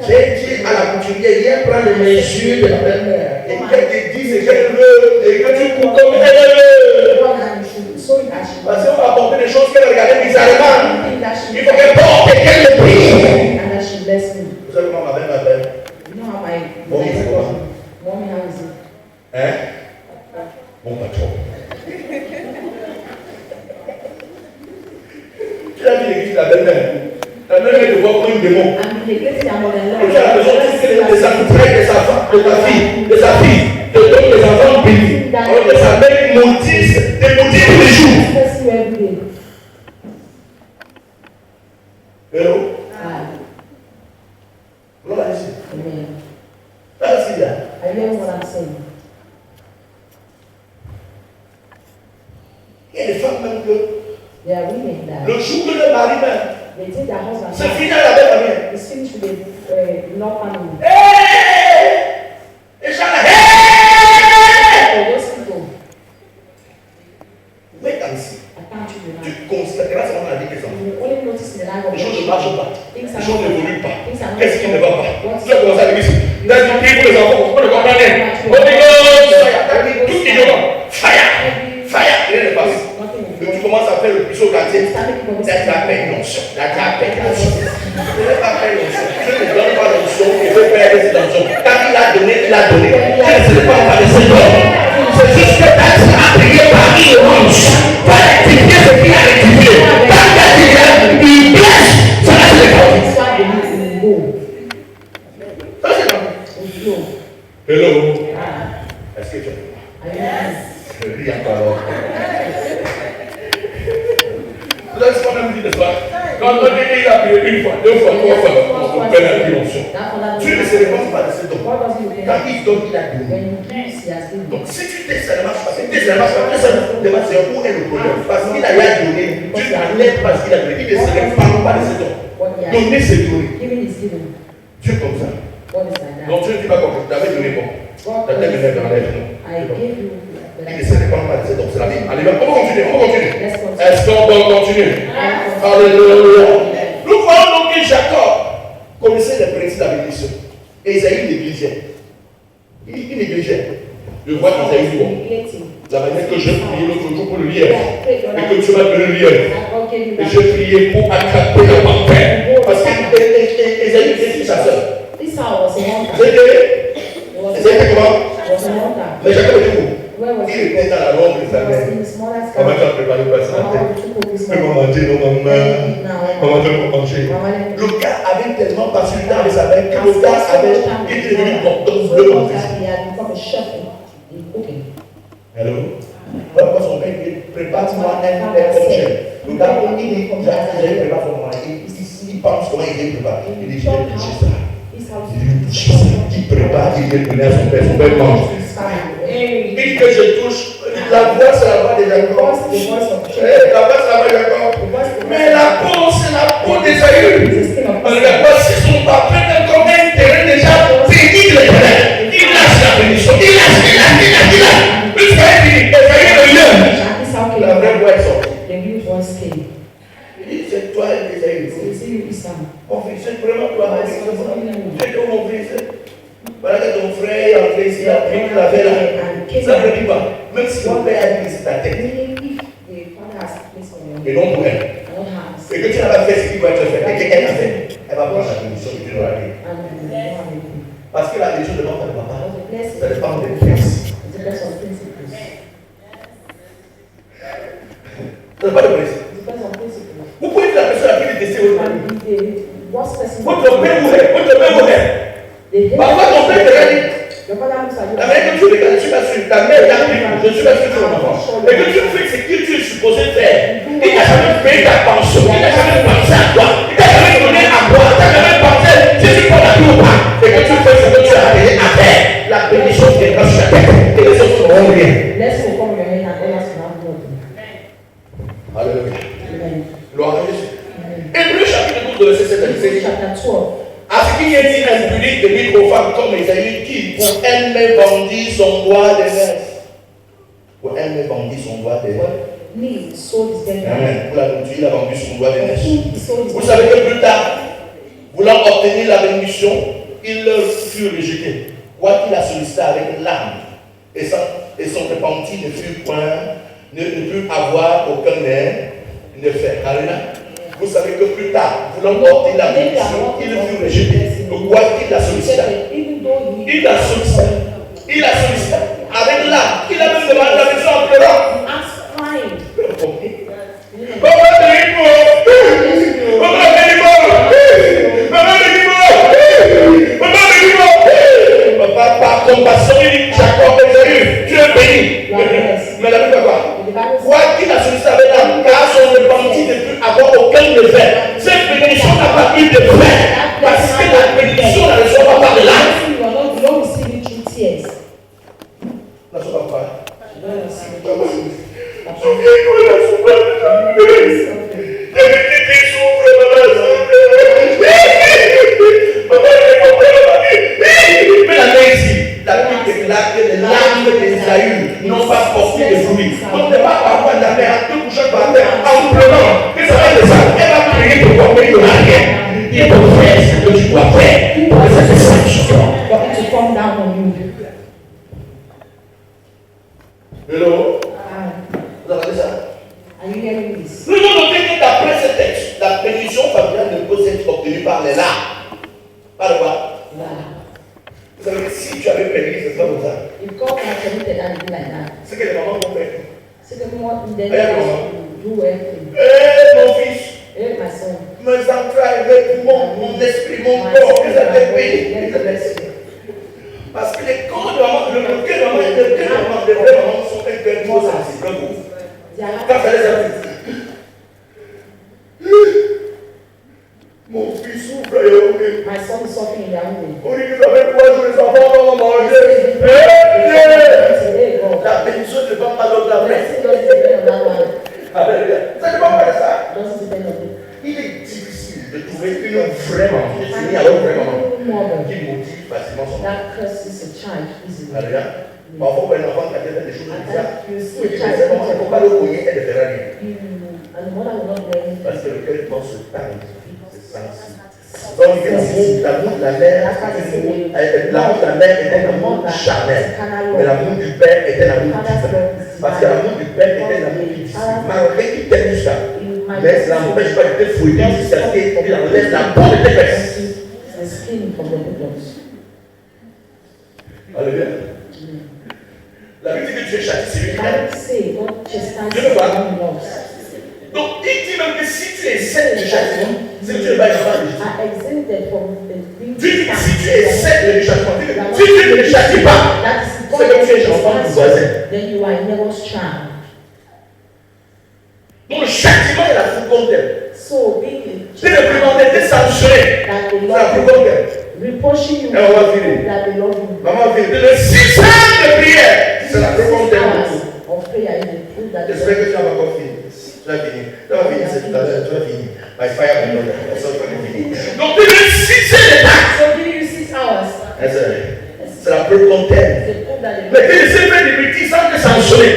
J'ai dit à la couturière, viens prendre les mesures de la belle-mère. Et qu'elle te dise ce qu'elle veut, et que tu coupes comme elle veut. Parce qu'on va apporter des choses qu'elle regardait bizarrement. Il faut qu'elle porte et qu'elle le prie. Vous savez comment ma belle m'appelle? Bon, c'est comment? Hein? Mon patron. Tu as vu l'église de la belle-mère? La belle-mère te voit comme une démon. Et tu as besoin de sa poutrelle, de sa femme, de ta fille, de sa fille, de tous les enfants bénis. Alors que sa mère maudisse, des maudits tous les jours. Hello? Gloire à Jésus. know what I'm saying. Il y a des femmes même que There are women that le jour que le mari meurt, they take their husband. c'est fini à la belle famille. It's finished with the law family. Et j'en ai. For those people, Mais comme ici, I can't you tu now. constateras seulement la vie des hommes. You only notice in the life of Les choses ne marchent pas. things Les are choses not n'évoluent pas. things are not Qu'est-ce qui ne va pas? What's Tu as commencé à l'église. Dans le pays pour les enfants, on ne comprend rien. Holy Ghost, fire. Tout ignorant. Fire. Fire. Rien ne passe. Et tu commences à faire le plus au quartier. D'être la paix, l'onction. D'être la paix, l'onction. Je n'ai pas fait l'onction. Je ne donne pas l'onction. Je veux faire des onction. Quand il a donné, il a donné. Je ne sais pas par les Seigneurs. C'est juste que ta vie a prié par l'onction. Pas rectifier ce qu'il a rectifié. Quand il a dit, il blesse. Ça va se défendre. Ça c'est bon. Hello. Est-ce que tu es ris encore. Vous avez ce qu'on a dit, n'est-ce pas? Quand on dit qu'il a prié une fois, deux fois, trois fois, on fait la dimension. Dieu ne se répond pas de ce don. Quand il donne, il a donné. Donc si tu t'es, ça ne marche pas. Si tu ça ne marche pas, ça ne marche pas. Où est le problème? Parce qu'il a donné. Dieu n'enlève pas ce qu'il a donné. Il ne se répand pas de ce don. Donner, c'est donner. Dieu comme ça. Donc Dieu ne dit pas comme tu t'avais donné bon. La tête de l'enlève, non. Il ne se répand pas de ce don. C'est la vie. Allez, on va continuer. Est-ce qu'on va continuer? Alléluia. Nous voyons donc que Jacob connaissait les principes de la bénédiction. Et Isaïe négligeait. Il négligeait. Le roi d'Isaïe dit bon. La manière que je priais l'autre jour pour le lièvre. Et que tu m'as donné le lièvre. Et je priais pour attraper la panthère. Parce que Isaïe était chasseur. Vous avez dit comment? Mais Jacob était où? Il était dans la robe de sa mère. Comment tu as préparé pour sa tête? Comment manger, non, maman? Comment tu as manger? Le gars avait tellement passé le temps avec sa mère que le gars avait été devenu porteur de manger. Hello? Pourquoi son père dit prépare-moi un congé? Le gars, il dit comme ça, j'ai préparé pour moi. Il pense comment il est préparé. Il dit je vais toucher ça. Il prépare, il vient donner à son père mange. Il dit que je touche, la voix c'est la voix de Jacob. La voix c'est la voix de Jacob. Mais la peau c'est la peau d'Ésaü. Parce que son papa est comme un terrain déjà fini de l'éternel. Il lâche la bénédiction. Il lâche. Jusqu'à fini. Ésaü le lieu. La vraie voix est sortie. Il dit c'est toi Ésaü. Mon fils, c'est vraiment toi. C'est toi mon fils. Voilà que ton frère est entré ici, il a pris la fait là. Ça ne dit pas. Même si ton père a dit que c'est ta tête. Et non pour elle. Et que tu n'as pas fait ce qui doit être fait. Et qu'elle a fait. Elle va prendre la bénédiction que tu dois aller. Parce que la bénédiction ne dépend pas de papa. Ça dépend des fils. Ça dépend de principe. Vous pouvez dire la personne a pris détester votre mari. Votre père vous est. Votre père vous est. Parfois ton père te dit, la manière que tu regardes, tu vas sur ta mère, je suis pas sûr que tu vas enfant. Et que tu fais ce que tu es supposé faire. Il n'a jamais payé ta pension, il n'a jamais pensé à toi, il n'a jamais donné à boire, il n'a jamais pensé si tu prends la vie ou pas. Et que tu fais ce que tu as appelé à faire. La bénédiction viendra sur ta tête et les autres seront rien. Alléluia. Gloire à Jésus. Hébreux chapitre 12, verset 7 à 17. À ce qu'il y ait dit impudite de micro-femme comme Isaïe qui, pour elle-même, vendit son doigt d'aînesse. Pour elle-même, vendit son doigt d'aînesse. Amen. Pour la nourriture, il a vendu son doigt d'aînesse. Vous savez que plus tard, voulant obtenir la bénédiction, il fut rejeté. Quoi qu'il a sollicité avec l'âme, et son repenti ne put avoir aucun effet. Alléluia. Vous savez que plus tard, voulant porter la bénédiction, il fut rejeté. Pourquoi il a sollicité? Il a sollicité. Avec l'âme. Il a même demandé la bénédiction en pleurant. Papa, par compassion, il dit Jacob, tu es béni. Mais la Bible quoi? Quoi qu'il a sollicité avec l'âme, car son repenti ne peut avoir aucun effet. Cette bénédiction n'a pas eu d'effet. Parce que la bénédiction ne reçoit pas par de l'âme. Esaü n'ont pas porté de fruits. Donc ne pas avoir la mère, tout couchant par terre, en prenant que ça va être ça. Elle va prier pour toi, mais il n'y aura rien. Il faut faire ce que tu dois faire. Pour que ça se sache sur toi. Hello? Vous avez ça? Nous devons noter que d'après ce texte, la bénédiction familiale ne peut être obtenue par les larmes. Par le quoi? Vous savez que si tu avais perdu, ce serait comme ça. C'est que les mamans vont faire. Mon fils, mes entrailles, mon esprit, mon corps, ils avaient payé. Parce que les corps de maman, le cœur de maman et le cœur de maman, les vraies mamans sont un cœur trop sensible, un groupe. Quand ça les a mon fils souffre, my son is suffering in their womb. on dit que ça fait 3 jours, les enfants vont manger. La bénédiction ne dépend pas de la blessure. Ça ne dépend pas de ça. Il est difficile de trouver une vraie maman. Je suis alors vraiment qui motive facilement son enfant. Alléluia. Parfois, quand un enfant qui a fait des choses bizarres, il ne faut pas le cogner et ne faire rien. Parce que le cœur pense se taire. C'est sensible. Donc, l'amour de la mère, l'amour de la mère est un amour charnel. Mais l'amour du père est un amour divin. Parce que l'amour du père est un amour divin. Malgré qu'il t'aime jusqu'à. Mais ça n'empêche pas de te fouiller jusqu'à ce qu'il enlève la peau de tes fesses. Alléluia. La Bible dit que tu es châtié, c'est lui qui t'aime. Donc, il dit même que si tu essaies de châtiment, c'est que tu ne vas pas légitime. Dieu dit que si tu essaies de châtiment, si tu ne le châties pas, c'est que tu es enfant du voisin. Donc, le châtiment est la foule qu'on t'aime. Tu ne peux pas être sanctionné. C'est la foule qu'on t'aime. Et on va finir. Maman va finir. Le 6 heures de prière, c'est la foule qu'on t'aime. J'espère que tu vas encore finir. Tu vas finir. Tu vas finir, c'est tout à l'heure. Tu vas finir. My fire will not die. Ça va finir. Donc, tu veux 6 heures de temps. C'est la preuve qu'on t'aime. Mais tu ne sais faire des bêtises sans te sanctionner.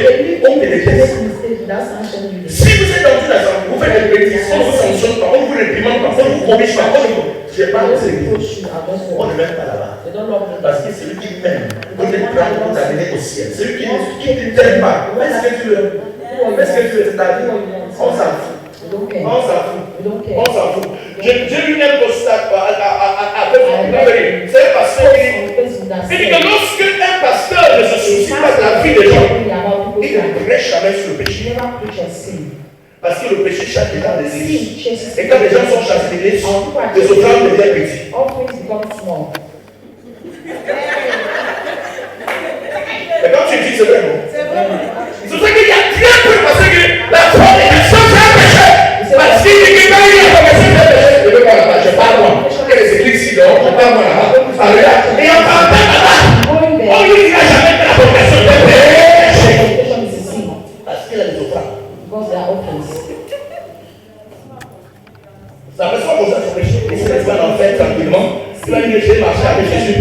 On te déteste. Si vous êtes dans une assemblée, vous faites des bêtises, on ne vous sanctionne pas, on ne vous réprimande pas, on ne vous corrige pas, je n'ai pas de sécurité. On ne m'aime pas là-bas. Parce que c'est lui qui m'aime. On est prêt pour t'amener au ciel. C'est lui qui ne t'aime pas. Est-ce que tu veux? Est-ce que tu veux? C'est-à-dire, on s'en fout. On s'en fout. On s'en fout. J'ai lu un postulat avec mon père. C'est un pasteur qui dit que lorsque un pasteur ne se soucie pas de la vie des gens, il ne prêche jamais sur le péché. Parce que le péché chasse les gens des églises. Et quand les gens sont chassés des églises, les offrandes deviennent petites. Mais quand tu dis c'est vrai, non? C'est pour ça qu'il y a bien peu parce que la foi est la chose à péché. Parce qu'il dit que quand il y a commencé à pécher, je ne veux pas là-bas, je parle moi. Il y a des églises ici dehors, je parle moi là-bas. Et on parle pas là-bas. On lui dit qu'il n'a jamais fait la vocation de péché. Parce qu'il a des offrandes. Ça fait soit comme ça, son péché. Et si tu vas en faire tranquillement, tu vas dire que j'ai marché avec Jésus.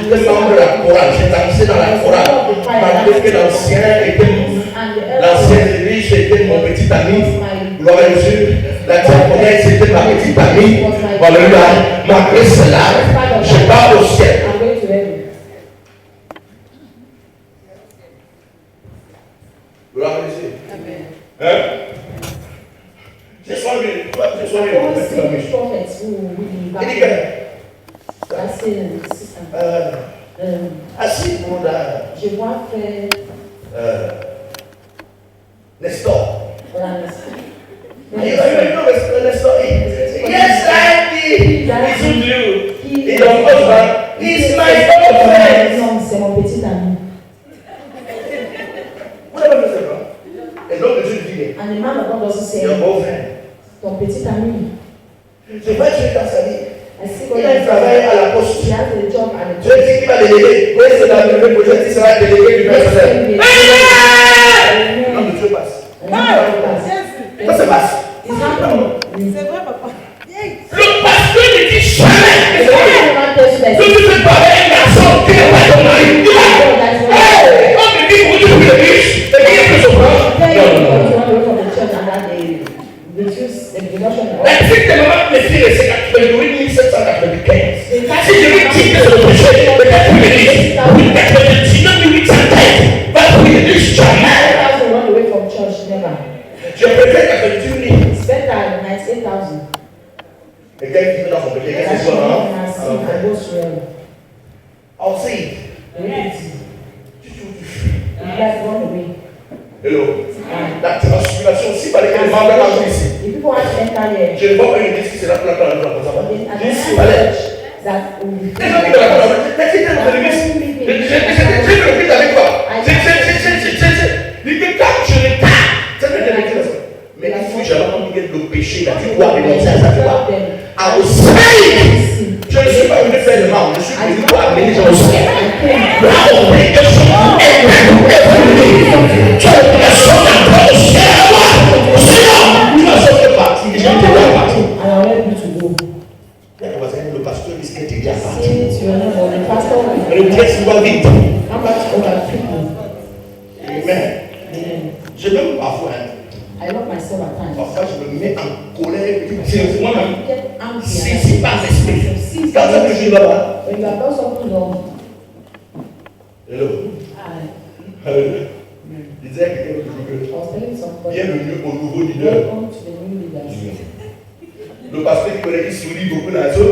J'étais membre de la chorale, j'ai dansé dans la chorale. Malgré que l'ancienne église était mon petit ami. Gloire à Jésus. La diaconesse était ma petite amie. Alléluia. Malgré cela, je pars au ciel. Gloire à Jésus. Hein? J'ai soigné. Assis pour la. Je vois frère Nestor. Nestor. Yes, Daddy. It's with you. He's your husband. He's my own friend. C'est mon petit ami. Vous n'avez pas fait ça. Et donc, je dis, And the man of God also said, your own friend. ton petit ami. Je vais tuer dans sa vie. Il a travaillé à la poste. He has a job at the Dieu dit qu'il va déléguer. Oui, c'est dans le projet qui sera délégué du personnel. Non, mais Dieu passe. Ça se passe. C'est vrai, papa. Le pasteur ne dit jamais. Je ne fais pas un garçon qui n'est pas ton mari. On me dit Quelqu'un qui vit dans son péché, qu'est-ce que c'est quoi? I'll say it. Hello. La transfiguration, si par lesquels les membres sont ici. Je ne vois pas une église qui sera plantée dans la maison. Ici, allez. Les gens qui veulent la j'ai le avec toi. Quand je le mais il faut jamais oublier le péché. Là, tu dois dénoncer ça, tu vois. I will say it. Je ne suis pas venu faire le mal. Je suis venu pour amener les gens au ciel. Le pasteur risquait de bien partir. Le texte va vite. Amen. Je m'aime parfois. Parfois, je me mets en colère. C'est moi-même. C'est pas l'esprit. Quand ça me joue là-bas. Hello. Alléluia. Il disait à quelqu'un que bienvenue au nouveau leader. Le pasteur qui connaît, qui sourit beaucoup dans la zone.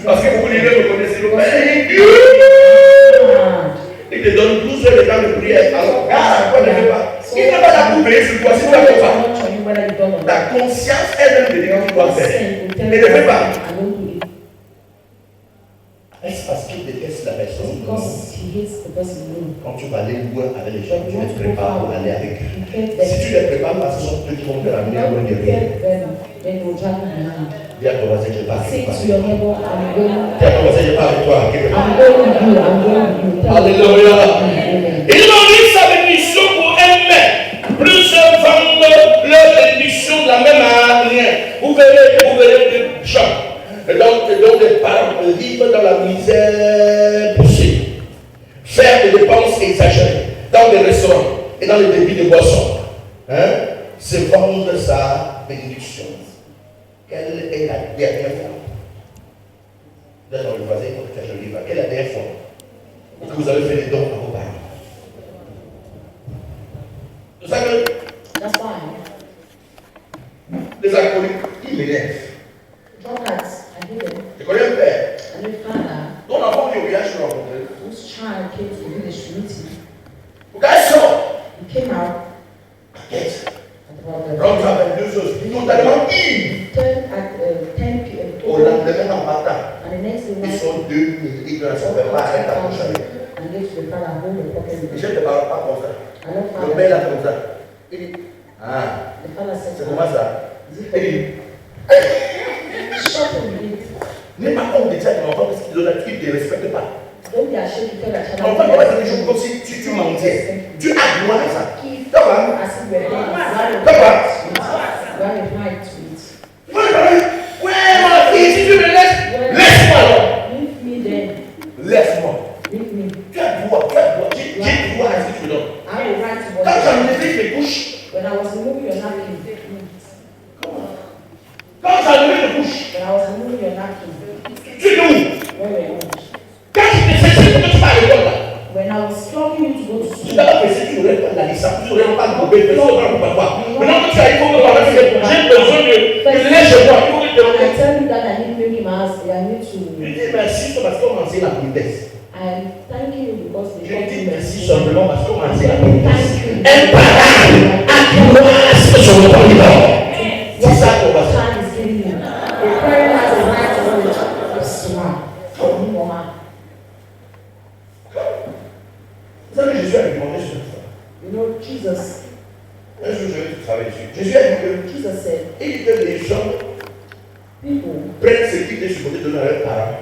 Parce que beaucoup de leaders me connaissent. Le pasteur est Dieu. Il te donne 12 heures de temps de prière. Alors, quoi ne fait pas? Il n'a pas la poubelle sur toi si tu ne fais pas. Ta conscience elle-même te dit que tu dois faire. Et ne fais pas. Est-ce parce qu'il déteste la personne? Quand tu vas aller loin avec les gens, tu te prépares pour aller avec eux. Si tu ne les prépares pas, ce sont eux qui vont te ramener loin de rien. Dis à ton voisin, je parle avec toi. Dis à ton voisin, je parle avec toi. Alléluia. Ils m'ont dit sa bénédiction pour elle-même. Plusieurs vendent leur bénédiction de la même manière. Vous verrez des gens. Et donc des parents vivent dans la misère poussée. Faire des dépenses exagérées dans des restaurants et dans les débits de boissons. Se vendre sa bénédiction. Quelle est la dernière fois? Dans le voisin, il faut que tu le livre. Quelle est la dernière fois que vous avez fait des dons à vos parents? C'est ça que les alcooliques, ils m'énervent. Je connais un père. Ton enfant qui est au village, je l'ai rencontré. Garçon! Rentre avec 2 choses. Totalement ivre. Au lendemain, en matin, ils sont 2000. Ils ne sont pas arrêtés à coucher avec. Je ne te parle pas comme ça. Le père là comme ça. Il dit, c'est comment ça? Il dit, n'aie pas honte de dire à ton enfant parce qu'il ne te respecte pas. L'enfant ne va pas te dire comme si tu mentais. Tu as droit à ça. Comment? Ouais, ma fille, si tu me laisses, laisse-moi alors. Laisse-moi. Tu as droit. J'ai droit à ce que tu me donnes. Quand tu as mis les couches, quand tu as levé les couches, tu es où? Quand tu te fais pour que tu vas à l'école là, tu n'as pas fait si tu n'aurais pas la licence, tu n'aurais pas de bébé, tu n'aurais pas de papa. Maintenant que tu as il faut que papa te dise, j'ai besoin de laisser chez moi, il faut que tu te je dis merci parce qu'on m'a enseigné la politesse. Je dis merci simplement parce qu'on m'a enseigné la politesse. Imparable, accroisse sur le corridor. C'est ça qu'on va faire. Vous savez, Jésus a demandé sur ça. Un jour, je vais travailler dessus. Jésus a dit que les gens prennent ce qu'ils étaient supposés donner à leurs parents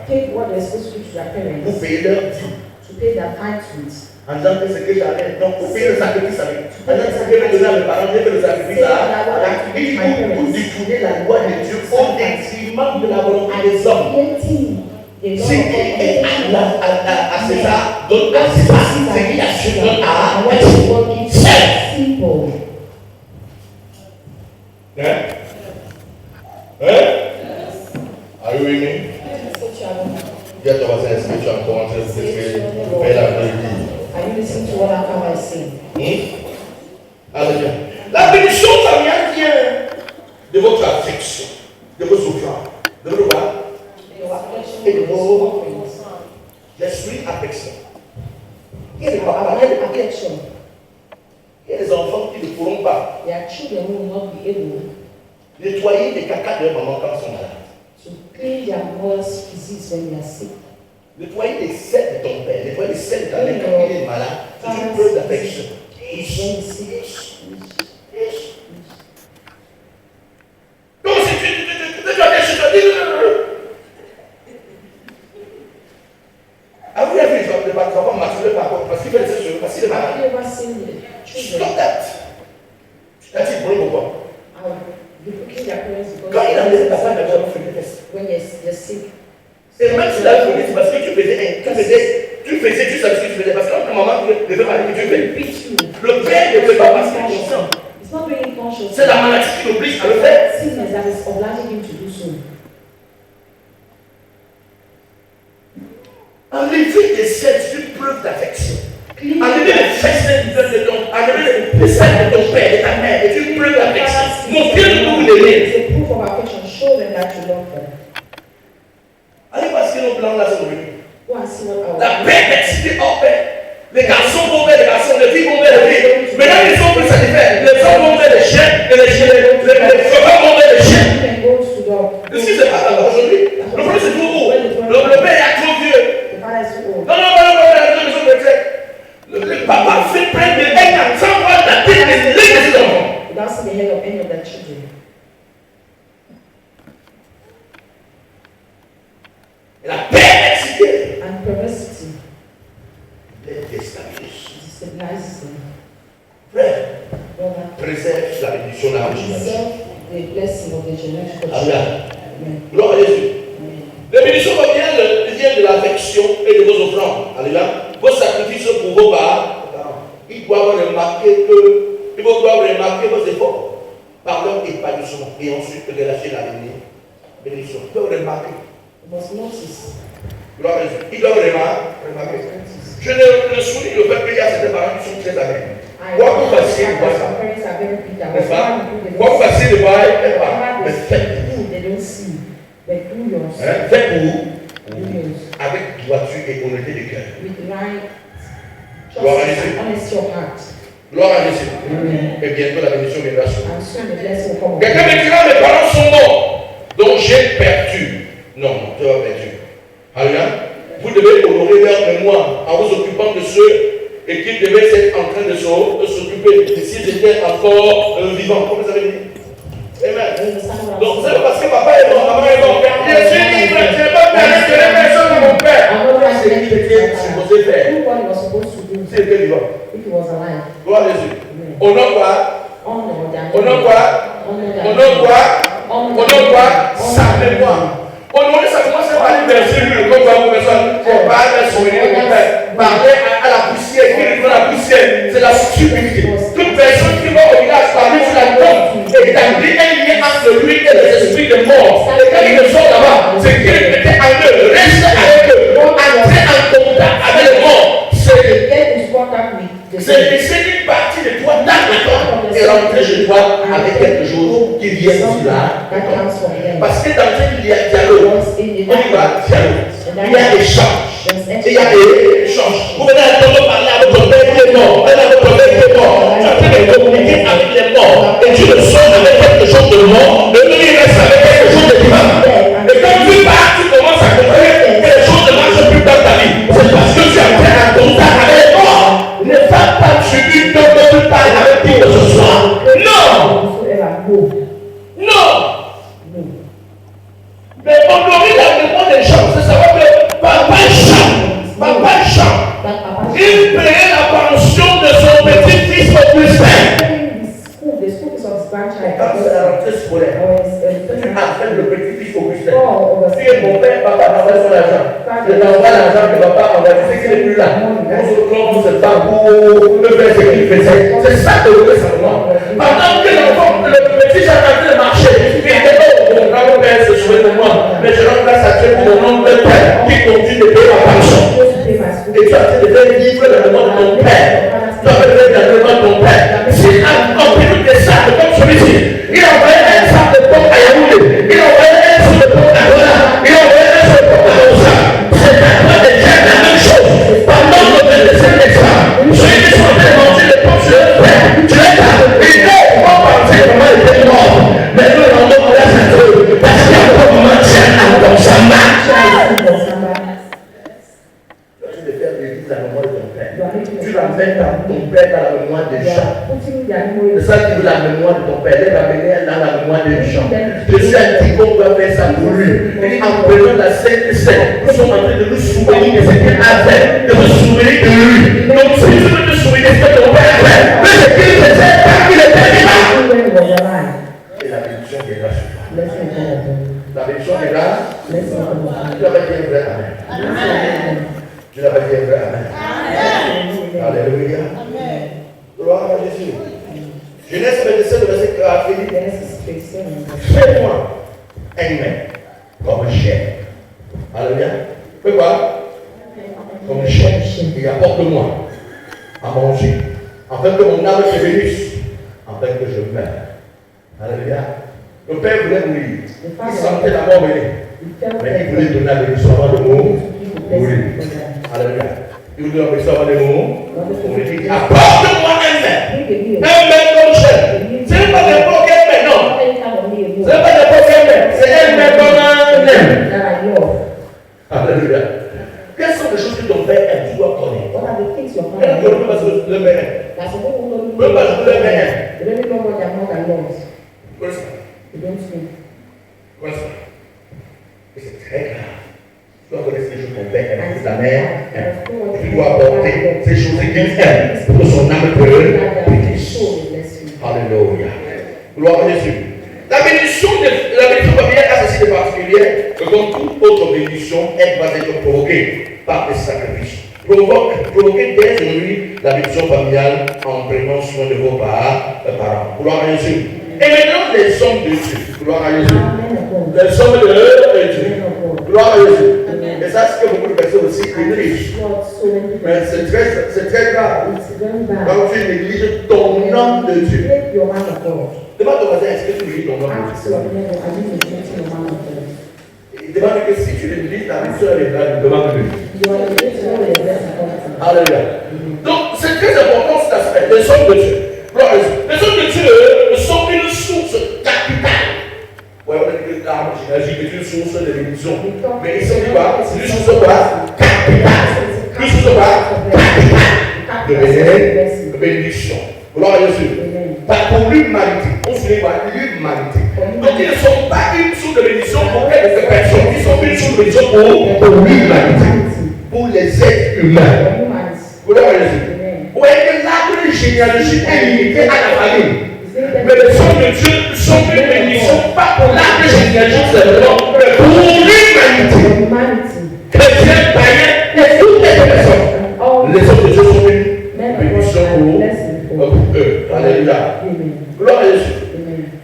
pour payer leur dû. En disant que ce que j'avais, donc pour payer le sacrifice avec. En disant que ce que j'ai donné à mes parents, j'ai fait le sacrifice à. Il dit pour détourner la loi de Dieu au détriment de la volonté des hommes. Ce qui est à César, donne à César. Ce qui est à Dieu, donne à César. Are you with me? Dis à ton voisin, est-ce que tu as encore en train de faire la vérité? Are you listening to what I'm saying? Alléluia. La bénédiction familiale vient de votre affection, de vos offrandes. affection. Il y a des papas, il y a des affections. Il y a des enfants qui ne pourront pas nettoyer les caca de leur maman quand ils sont malades. Nettoyer les selles de ton père, nettoyer les selles de ta mère quand il est malade, c'est une preuve d'affection. Donc si tu dois dire, avez-vous vu les gens de pas masturber par contre parce qu'il fait des choses, parce qu'il est malade? Stop that. That's it, pourquoi? Quand il a laissé ta femme, il a jamais fait des tests. Et même si la vie, c'est parce que tu faisais, tu savais ce que tu faisais. Parce que quand ta maman devait parler, tu fais. Le père ne fait pas parce qu'il est conscient. C'est la maladie qui l'oblige à le faire. Enlever des selles, c'est une preuve d'affection. Enlever les fesses de ton père, de ta mère, c'est une preuve d'affection. Montrez-le que vous l'aimez. Allez voir ce que nos blancs là sont venus. La perversité en paix. Les garçons vont vers les garçons, les filles vont vers les filles. Maintenant, ils sont plus satisfaits. Les hommes vont vers les chiens et les femmes vont vers les chiens. Est-ce que c'est pas ça aujourd'hui? Le problème c'est trop haut. Le père est trop vieux. Non, le papa fait plein de haine sans voir la tête des enfants. La perversité les déstabilise. Frère, préserve la bénédiction de la gloire à Jésus. La bénédiction vient de l'affection et de vos offrandes. Alléluia. Vos sacrifices pour vos parents, ils doivent remarquer vos efforts par leur épanouissement et ensuite relâcher la bénédiction. Ils doivent remarquer. Gloire à Jésus. Ils doivent remarquer. Je ne souligne le fait qu'il y a certains parents qui sont très amis. Quoi que vous fassiez, n'est-ce pas? Quoi que vous fassiez, ne voyez pas. Mais faites pour. Faites pour. Avec droiture et honnêteté de cœur. Gloire à Jésus. Gloire à Jésus. Et bientôt la bénédiction viendra sur vous. Quelqu'un me dira, mes parents sont morts. Donc j'ai perdu. Non, tu as perdu. Alléluia. Vous devez honorer leur mémoire en vous occupant de ceux et qu'ils devaient être en train de s'occuper s'ils étaient encore vivants. Comme vous avez dit. Amen. Donc c'est pas parce que papa est mort, maman est mort. Je suis libre, je n'ai pas perdu de la personne à mon père. C'est ce qu'il était supposé faire. C'est était vivant. Gloire à Jésus. Honore quoi? Honore quoi? Honore quoi? Honore quoi? Sa mémoire. Honorer sa mémoire, c'est pas aller verser lui, comme ça vous personne. On parle de son parler à la poussière, qui est dans la poussière, c'est la stupidité. Toute personne qui va au village parler sur la tombe établit un lien entre lui et les esprits de mort. Et quand ils ne sont là-bas, c'est qu'il était en eux, reste avec eux, entrer en contact avec les morts. C'est laisser une partie de toi dans le corps et rentrer chez toi avec quelque chose qui vient de là. Parce que dans une dialogue, on y va dialogue. Il y a des échanges. Il y a des échanges. Vous venez à parler à votre père qui est mort. Vous venez à votre père qui est mort. Tu es en train de communiquer avec les morts. Et tu le sors avec quelque chose de mort. Le lui reste avec quelque chose de vivant. Et quand tu pars, tu commences à comprendre que les choses ne marchent plus dans ta vie. C'est parce que tu es en train de contact avec les morts. Ne fais pas subir de tu parles avec qui que ce soit. Non. Non. Mais honorer la mémoire des gens, c'est savoir que papa chante. Il payait la pension de son petit-fils Augustin. Quand c'est la rentrée scolaire, tu appelles le petit-fils Augustin. Si mon père, papa m'envoie son argent. Je t'envoie l'argent que papa envoie. Tu sais qu'il n'est plus là. On se trompe, c'est pas pour le faire ce qu'il faisait. C'est ça que je veux savoir. Pendant que l'enfant, le petit est en train de marcher, il était mon grand-père se souhaite de moi. Mais je rends grâce à Dieu pour mon nom de père qui continue de payer ma pension. Et tu as fait de faire vivre dans le monde de ton père. Tu as fait de faire dans le monde de ton père. Si en plus de ça, comme celui-ci, il a envoyé un sac de pommes à Yaoundé, il a envoyé un sac de pommes à Douala, il a envoyé un sac de pommes à Douala. C'est à toi de faire la même chose. de faire de l'église la mémoire de ton père. Tu vas mettre ton père dans la mémoire des gens. C'est ça qui veut la mémoire de ton père. Elle va venir dans la mémoire des gens. Jésus a dit qu'on doit faire ça pour lui. Il dit en prenant la Sainte Seine, nous sommes en train de nous souvenir de ce qu'il a fait, de nous souvenir de lui. Donc si tu veux te souvenir de ce que ton père a fait, de ce qu'il faisait quand il était vivant. Et la bénédiction viendra sur toi. La bénédiction viendra. Tu l'as pas dit un vrai amen. Tu l'as pas dit un vrai amen. Alléluia. Gloire à Jésus. Genèse 27, le verset 4 dit, fais-moi un main comme chien. Alléluia. Fais quoi? Comme chien. Et apporte-moi à manger, afin que mon âme se bénisse, afin que je meure. Alléluia. Le père voulait mourir. Il sentait la mort venir. Mais il voulait donner la bénédiction avant de mourir. Alléluia. Il voulait donner la bénédiction avant de mourir. Il dit, apporte-moi un main. Un main comme chien. Ce n'est pas n'importe quel main, non. Ce n'est pas n'importe quel main. C'est un main comme un main. Alléluia. Quelles sont les choses que ton père aime? Tu dois connaître. Elle ne connaît pas le main. Ne pas le main. Quoi ça? Quoi ça? Et c'est très grave. Tu dois connaître ces choses que ton père aime, que ta mère aime. Tu dois apporter ces choses qu'il aime pour que son âme te bénisse. Alléluia. Gloire à Jésus. La bénédiction familiale a ceci de particulier que comme toute autre bénédiction, elle va être provoquée par des sacrifices. Provoquez dès aujourd'hui la bénédiction familiale en prenant soin de vos parents. Gloire à Jésus. Et maintenant, les hommes de Dieu. Gloire à Jésus. Les hommes de Dieu. Gloire à Jésus. Et ça, c'est ce que beaucoup de personnes aussi négligent. Mais c'est très grave. Quand tu négliges ton nom de Dieu. Demande au voisin, est-ce que tu négliges ton nom de Dieu? Il demande que si tu négliges la mission, elle est là, demande-lui. Alléluia. Donc, c'est très important cet aspect. Les hommes de Dieu. Gloire à Jésus. Les hommes de Dieu sont une source capitale. Ouais, on a dit que l'arme, j'imagine que c'est une source de bénédiction. Mais ils sont quoi? C'est une source quoi? Capitale. Une source quoi? Capitale. De bénédiction. Gloire à Jésus. Pas pour l'humanité. On se dit quoi? L'humanité. Donc ils ne sont pas une source de bénédiction pour quelques personnes. Ils sont une source de bénédiction pour l'humanité. Pour les êtres humains. Gloire à Jésus. Vous voyez que l'arbre de généalogie est limité à la famille. Mais les hommes de Dieu sont une bénédiction, pas pour l'arbre de généalogie seulement, mais pour l'humanité. Chrétiens, païens, et toutes les personnes. Les hommes de Dieu sont une bénédiction pour eux. Alléluia. Gloire à Jésus.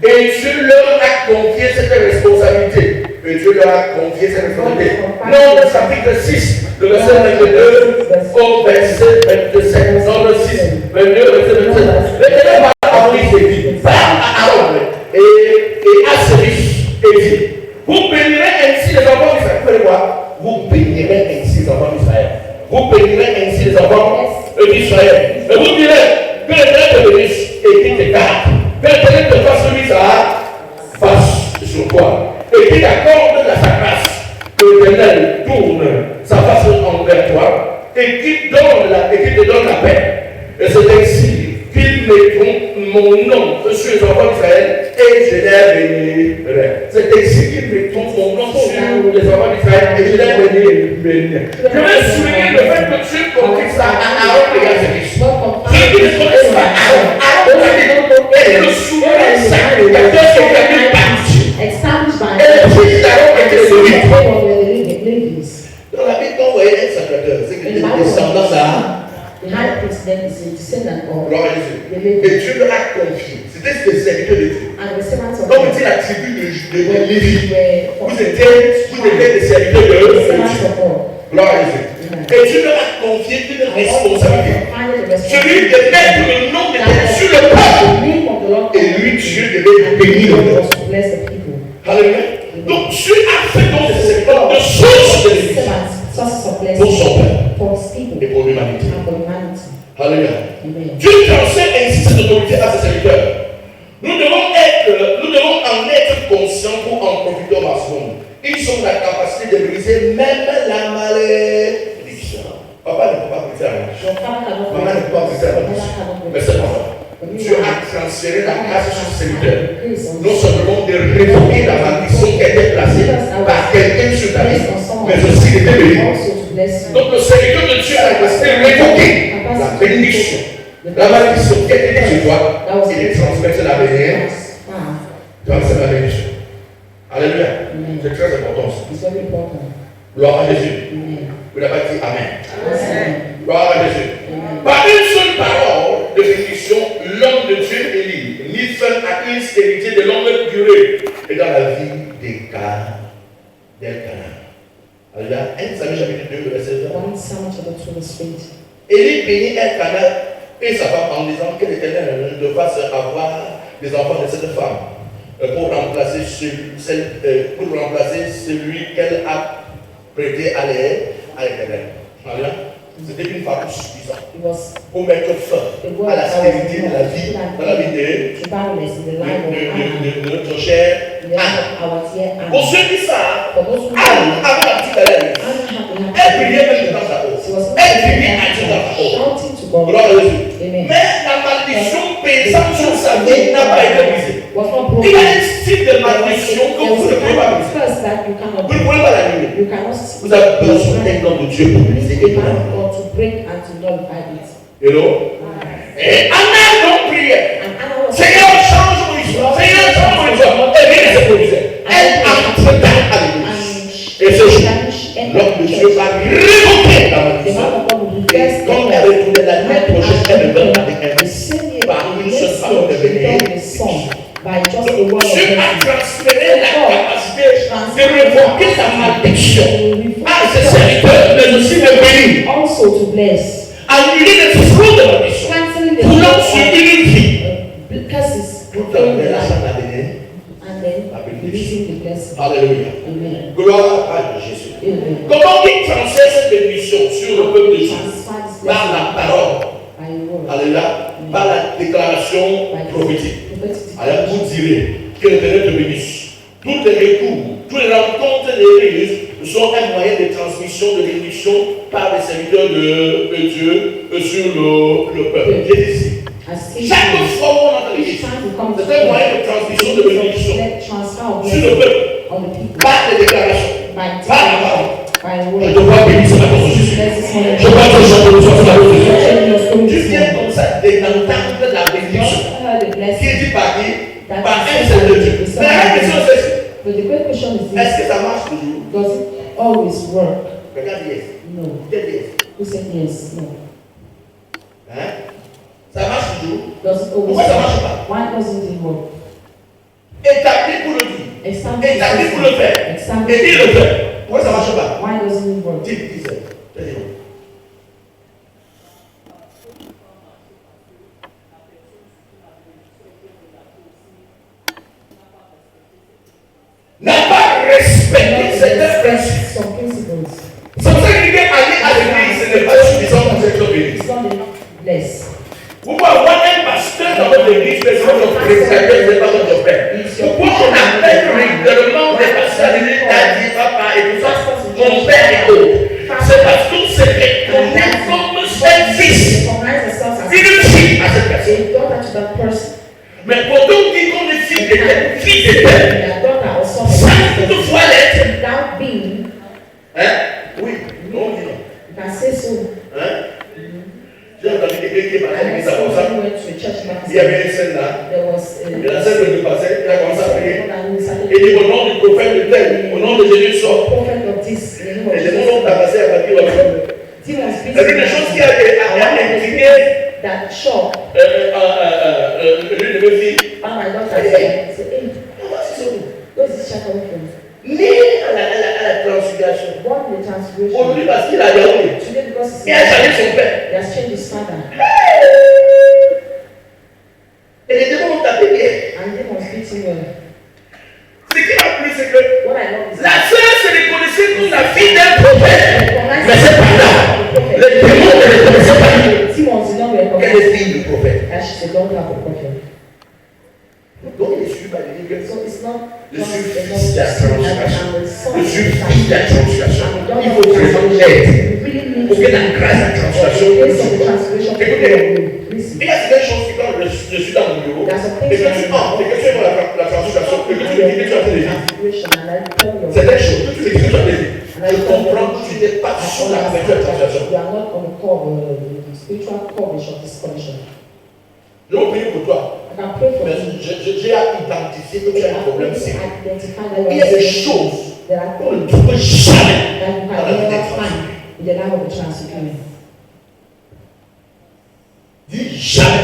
Et Dieu leur a confié cette responsabilité. Et Dieu leur a confié cette responsabilité. Nombre chapitre 6, le verset 22 au verset 27. Nombre 6, 22 au verset 27. L'Éternel va à Moïse et dit, va à Aaron et à ses fils et dit, vous bénirez ainsi les enfants d'Israël. Vous voyez quoi? Vous bénirez ainsi les enfants d'Israël. Vous bénirez ainsi les enfants d'Israël. Et vous direz que l'Éternel te bénisse et qu'il te garde. Que l'Éternel te fasse lui sa face sur toi. Et qu'il t'accorde sa grâce. Que l'Éternel tourne sa face envers toi et qu'il te donne la paix. Et c'est ainsi qu'ils mettront mon nom sur les enfants d'Israël et je les bénirai. C'est ainsi qu'ils mettront mon nom sur les enfants d'Israël et je les bénirai. Je vais souligner le fait que Dieu confie ça à Aaron et à ses fils. Ceux qui ne connaissent pas Aaron est le souverain sacrificateur qui a été parti. Et le fils d'Aaron était le Lévite. Dans la Bible, quand vous voyez un sacrificateur, c'est que les descendants d'Aaron. The high priest then is a descendant of Gloire à Jésus. Et Dieu leur a confié. C'était des serviteurs de Dieu. Comme dit la tribu de Lévi. Vous étiez des serviteurs de Dieu. Gloire à Jésus. Et Dieu leur a confié une responsabilité. Celui de mettre le nom de Dieu sur le peuple. Et lui, Dieu devait bénir le peuple. Alléluia. Donc Dieu a fait donc des serviteurs de source de bénédiction. Pour son peuple et pour l'humanité. Alléluia. Dieu transmet ainsi cette autorité à ses serviteurs. Nous devons en être conscients pour en profiter au maximum. Ils ont la capacité de briser même la malédiction. Papa porter la malédiction. Maman ne peut pas porter la malédiction. Mais c'est pas ça. Dieu a transféré la grâce sur ce serviteur. Non seulement de révoquer la malédiction qui a été placée par quelqu'un sur ta vie, mais aussi de te bénir. Donc le serviteur de Dieu a révoqué la bénédiction. La malédiction qui a été sur toi, il est transmettre la bénédiction. Donc c'est la bénédiction. Alléluia. C'est très important. Gloire à Jésus. Vous n'avez pas dit Amen. Gloire à Jésus. Par une seule parole de bénédiction, l'homme de Dieu est libre, ni seul à une stérilité de longue durée, et dans la vie d'Elkana. Alléluia. 1 Samuel chapitre 2, verset 20. Élie bénit Elkana et sa femme en disant que l'Éternel ne fasse avoir des enfants de cette femme pour remplacer celui qu'elle a prêté à l'Éternel. Alléluia. C'était une femme suffisante pour mettre fin à la stérilité de la vie, dans la vie de notre chère Anne. Pour ceux qui savent, Anne avait la petite alerte. Elle priait même dans sa peau. Elle priait à Dieu dans sa peau. Gloire à Jésus. Mais la malédiction pesante sur sa vie n'a pas été brisée. Il y a un style de malédiction que vous ne pouvez pas briser. Vous ne pouvez pas la briser. Vous avez besoin d'un nom de Dieu pour briser les plans. Hello? Et Anna donc priait. Seigneur, change mon histoire. Seigneur, change mon histoire. Elle vient de se produire. Elle entre dans l'église. Et ce jour, l'homme de Dieu va révoquer la malédiction. Et quand elle retournait la nuit prochaine, elle ne donne avec un par une seule parole de bénédiction. Dieu a transféré la capacité de révoquer la malédiction à ses serviteurs, mais aussi de bénir. Annuler les fruits de la malédiction. Pour l'homme sur une vie. Pour donner la chance à bénir. Alléluia. Gloire à Jésus. Comment il transfère cette bénédiction sur le peuple de Dieu? Par la parole. Alléluia. Par la déclaration prophétique. Alors vous direz que l'Éternel te bénisse. Tous les recours, tous les rencontres de l'Église sont un moyen de transmission de bénédiction par les serviteurs de Dieu sur le peuple. J'ai dit ici. Chaque fois où on entend l'Église, c'est un moyen de transmission de bénédiction sur le peuple. Par les déclarations, par la parole. Je te vois bénir ce matin, Jésus. Je vois que je te reçois la bénédiction. Tu viens comme ça d'entendre la bénédiction qui est dit par un seul de Dieu. Mais la question c'est est-ce que ça marche toujours? Does it always work? Regarde yes. No. Quel yes? Who said yes? No. Hein? Ça marche toujours? Does it always Pourquoi ça ne marche work? pas? Why doesn't it work? Établi pour le dire. Établi pour le faire. Et il le fait. Pourquoi ça ne marche pas? Why doesn't it work? Dis. N'a pas respecté certains principes. C'est pour ça qu'il est allé à l'église, ce n'est pas suffisant pour être béni. Vous pouvez avoir un pasteur dans votre église, mais c'est votre prédicateur, ce n'est pas votre père. Pourquoi on appelle régulièrement des pasteurs à l'église, daddy, papa et tout ça, mon père et autres? C'est parce qu'on se reconnaît comme un fils. Une fille à cette personne. Mais quand on dit qu'on est fille de tel, fille de tel, sans toutefois l'être. Hein? Oui, non, on dit non. Hein? J'ai entendu quelqu'un qui est parti à l'église avant ça. Il y avait une scène là. Et la scène de passait, il a commencé à prier. Et il dit au nom du prophète de tel, au nom de Jésus sort. Et les gens ont tabassé à partir de là. C'est une chose qui a intrigué l'une de mes filles. Né à la transfiguration. Aujourd'hui, parce qu'il a Yahweh. Il a changé son père. Et les démons ont tapé bien. Ce qui m'a plu, c'est que la sœur se reconnaissait comme la fille d'un prophète. Mais c'est pas là. Les démons ne reconnaissaient pas qu'elle est fille du prophète. Donc il est suivi par les livres. Je suis fils de la transgression. Je suis fils de la transgression. Il faut vraiment l'aide pour que la grâce la transforme. transformation, écoutez, il y a certaines choses qui, quand je suis dans mon bureau, et que tu entres, et que tu es dans la transformation, et que tu me dis que tu as fait des vies. Certaines choses, que tu dis que tu as fait des vies. Je comprends que tu n'es pas sur la couverture de transformation. Je vais prier pour toi. Mais j'ai identifié que tu as un problème sérieux. Il y a des choses qu'on ne trouve jamais dans la vie des transfigurés. Dis jamais.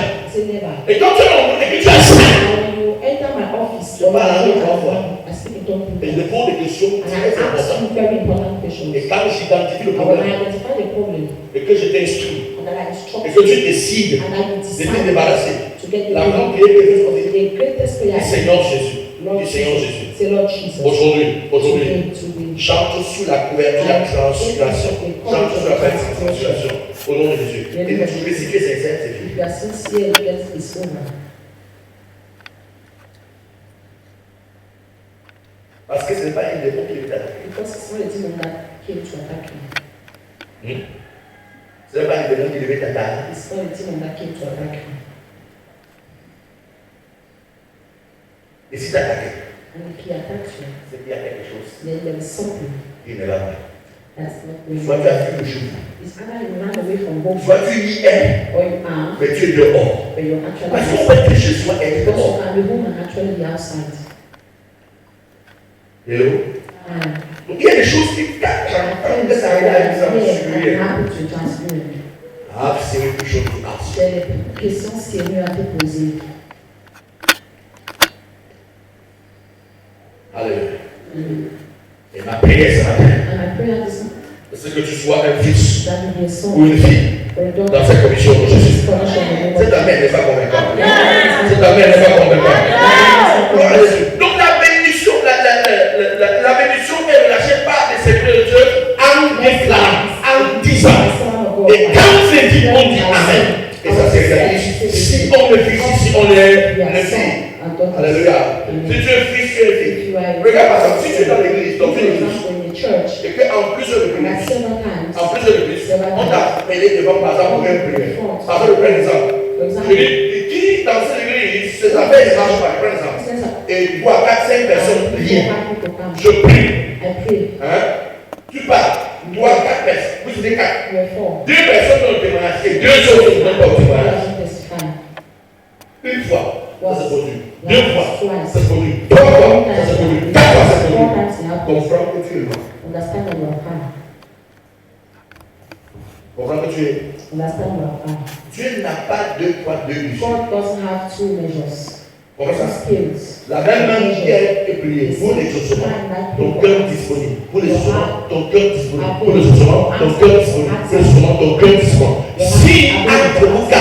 Et quand tu es dans mon église, tu as jamais. Je parle à l'autre fois. Et je pose des questions très importantes. Et quand j'identifie le problème, et que je t'instruis, et que tu décides de te débarrasser, la grande prière que je fais, du Seigneur Jésus. Aujourd'hui, chante sous la couverture de la transfiguration. Chante sous la transfiguration. Au nom de Jésus. Et tu veux, si tu es sincère, c'est fini. Parce que ce n'est pas un démon qui est attaqué. Ce n'est pas un démon qui devait t'attaquer. Et si t'attaques, c'est qu'il y a quelque chose qui ne va pas. Soit tu as vu le jour, soit tu y es, mais tu es dehors. Parce qu'on peut que je sois dehors. Hello? Donc il y a des choses qui cachent en train de s'arrêter à l'examen supérieur. Ah, c'est quelque chose qui passe. J'ai des questions sérieuses à te poser. Alléluia. Et ma prière ce matin, c'est que tu sois un fils ou une fille dans cette commission de Jésus. Cette amène n'est pas convaincante. Cette amène n'est pas convaincante. Donc la bénédiction, la bénédiction est relâchée par les serviteurs de Dieu en déclarant, en disant. Et quand c'est dit, on dit Amen. Et ça c'est réaliste. Si on est fils, si on est une fille. Alléluia. Si tu es fils, tu es fille. Regarde par exemple, si tu es dans l'église, dans une église, et qu'en plusieurs reprises, on t'a appelé devant par exemple pour une prière. Par exemple, un exemple. Je dis, qui dans cette église, ces affaires ne marchent pas, par exemple, et 3, 4, 5 personnes viennent. Je prie. Hein? Tu parles. 3, 4 personnes. Vous êtes 4. 2 personnes ont témoignage et 2 autres ne donnent pas au témoignage. Une fois. Ça se produit. 2 fois, ça se produit. 3 fois, ça se produit. 4 fois, ça se produit. Comprends que tu es loin. Comprends que tu es. Dieu n'a pas 2 poids, 2 mesures. Comment ça? La même main qui est priée pour l'exaucement, ton cœur disponible. Pour l'exaucement, ton cœur disponible. Pour l'exaucement, ton cœur disponible. Pour l'exaucement, ton cœur disponible. Si entre vous 4,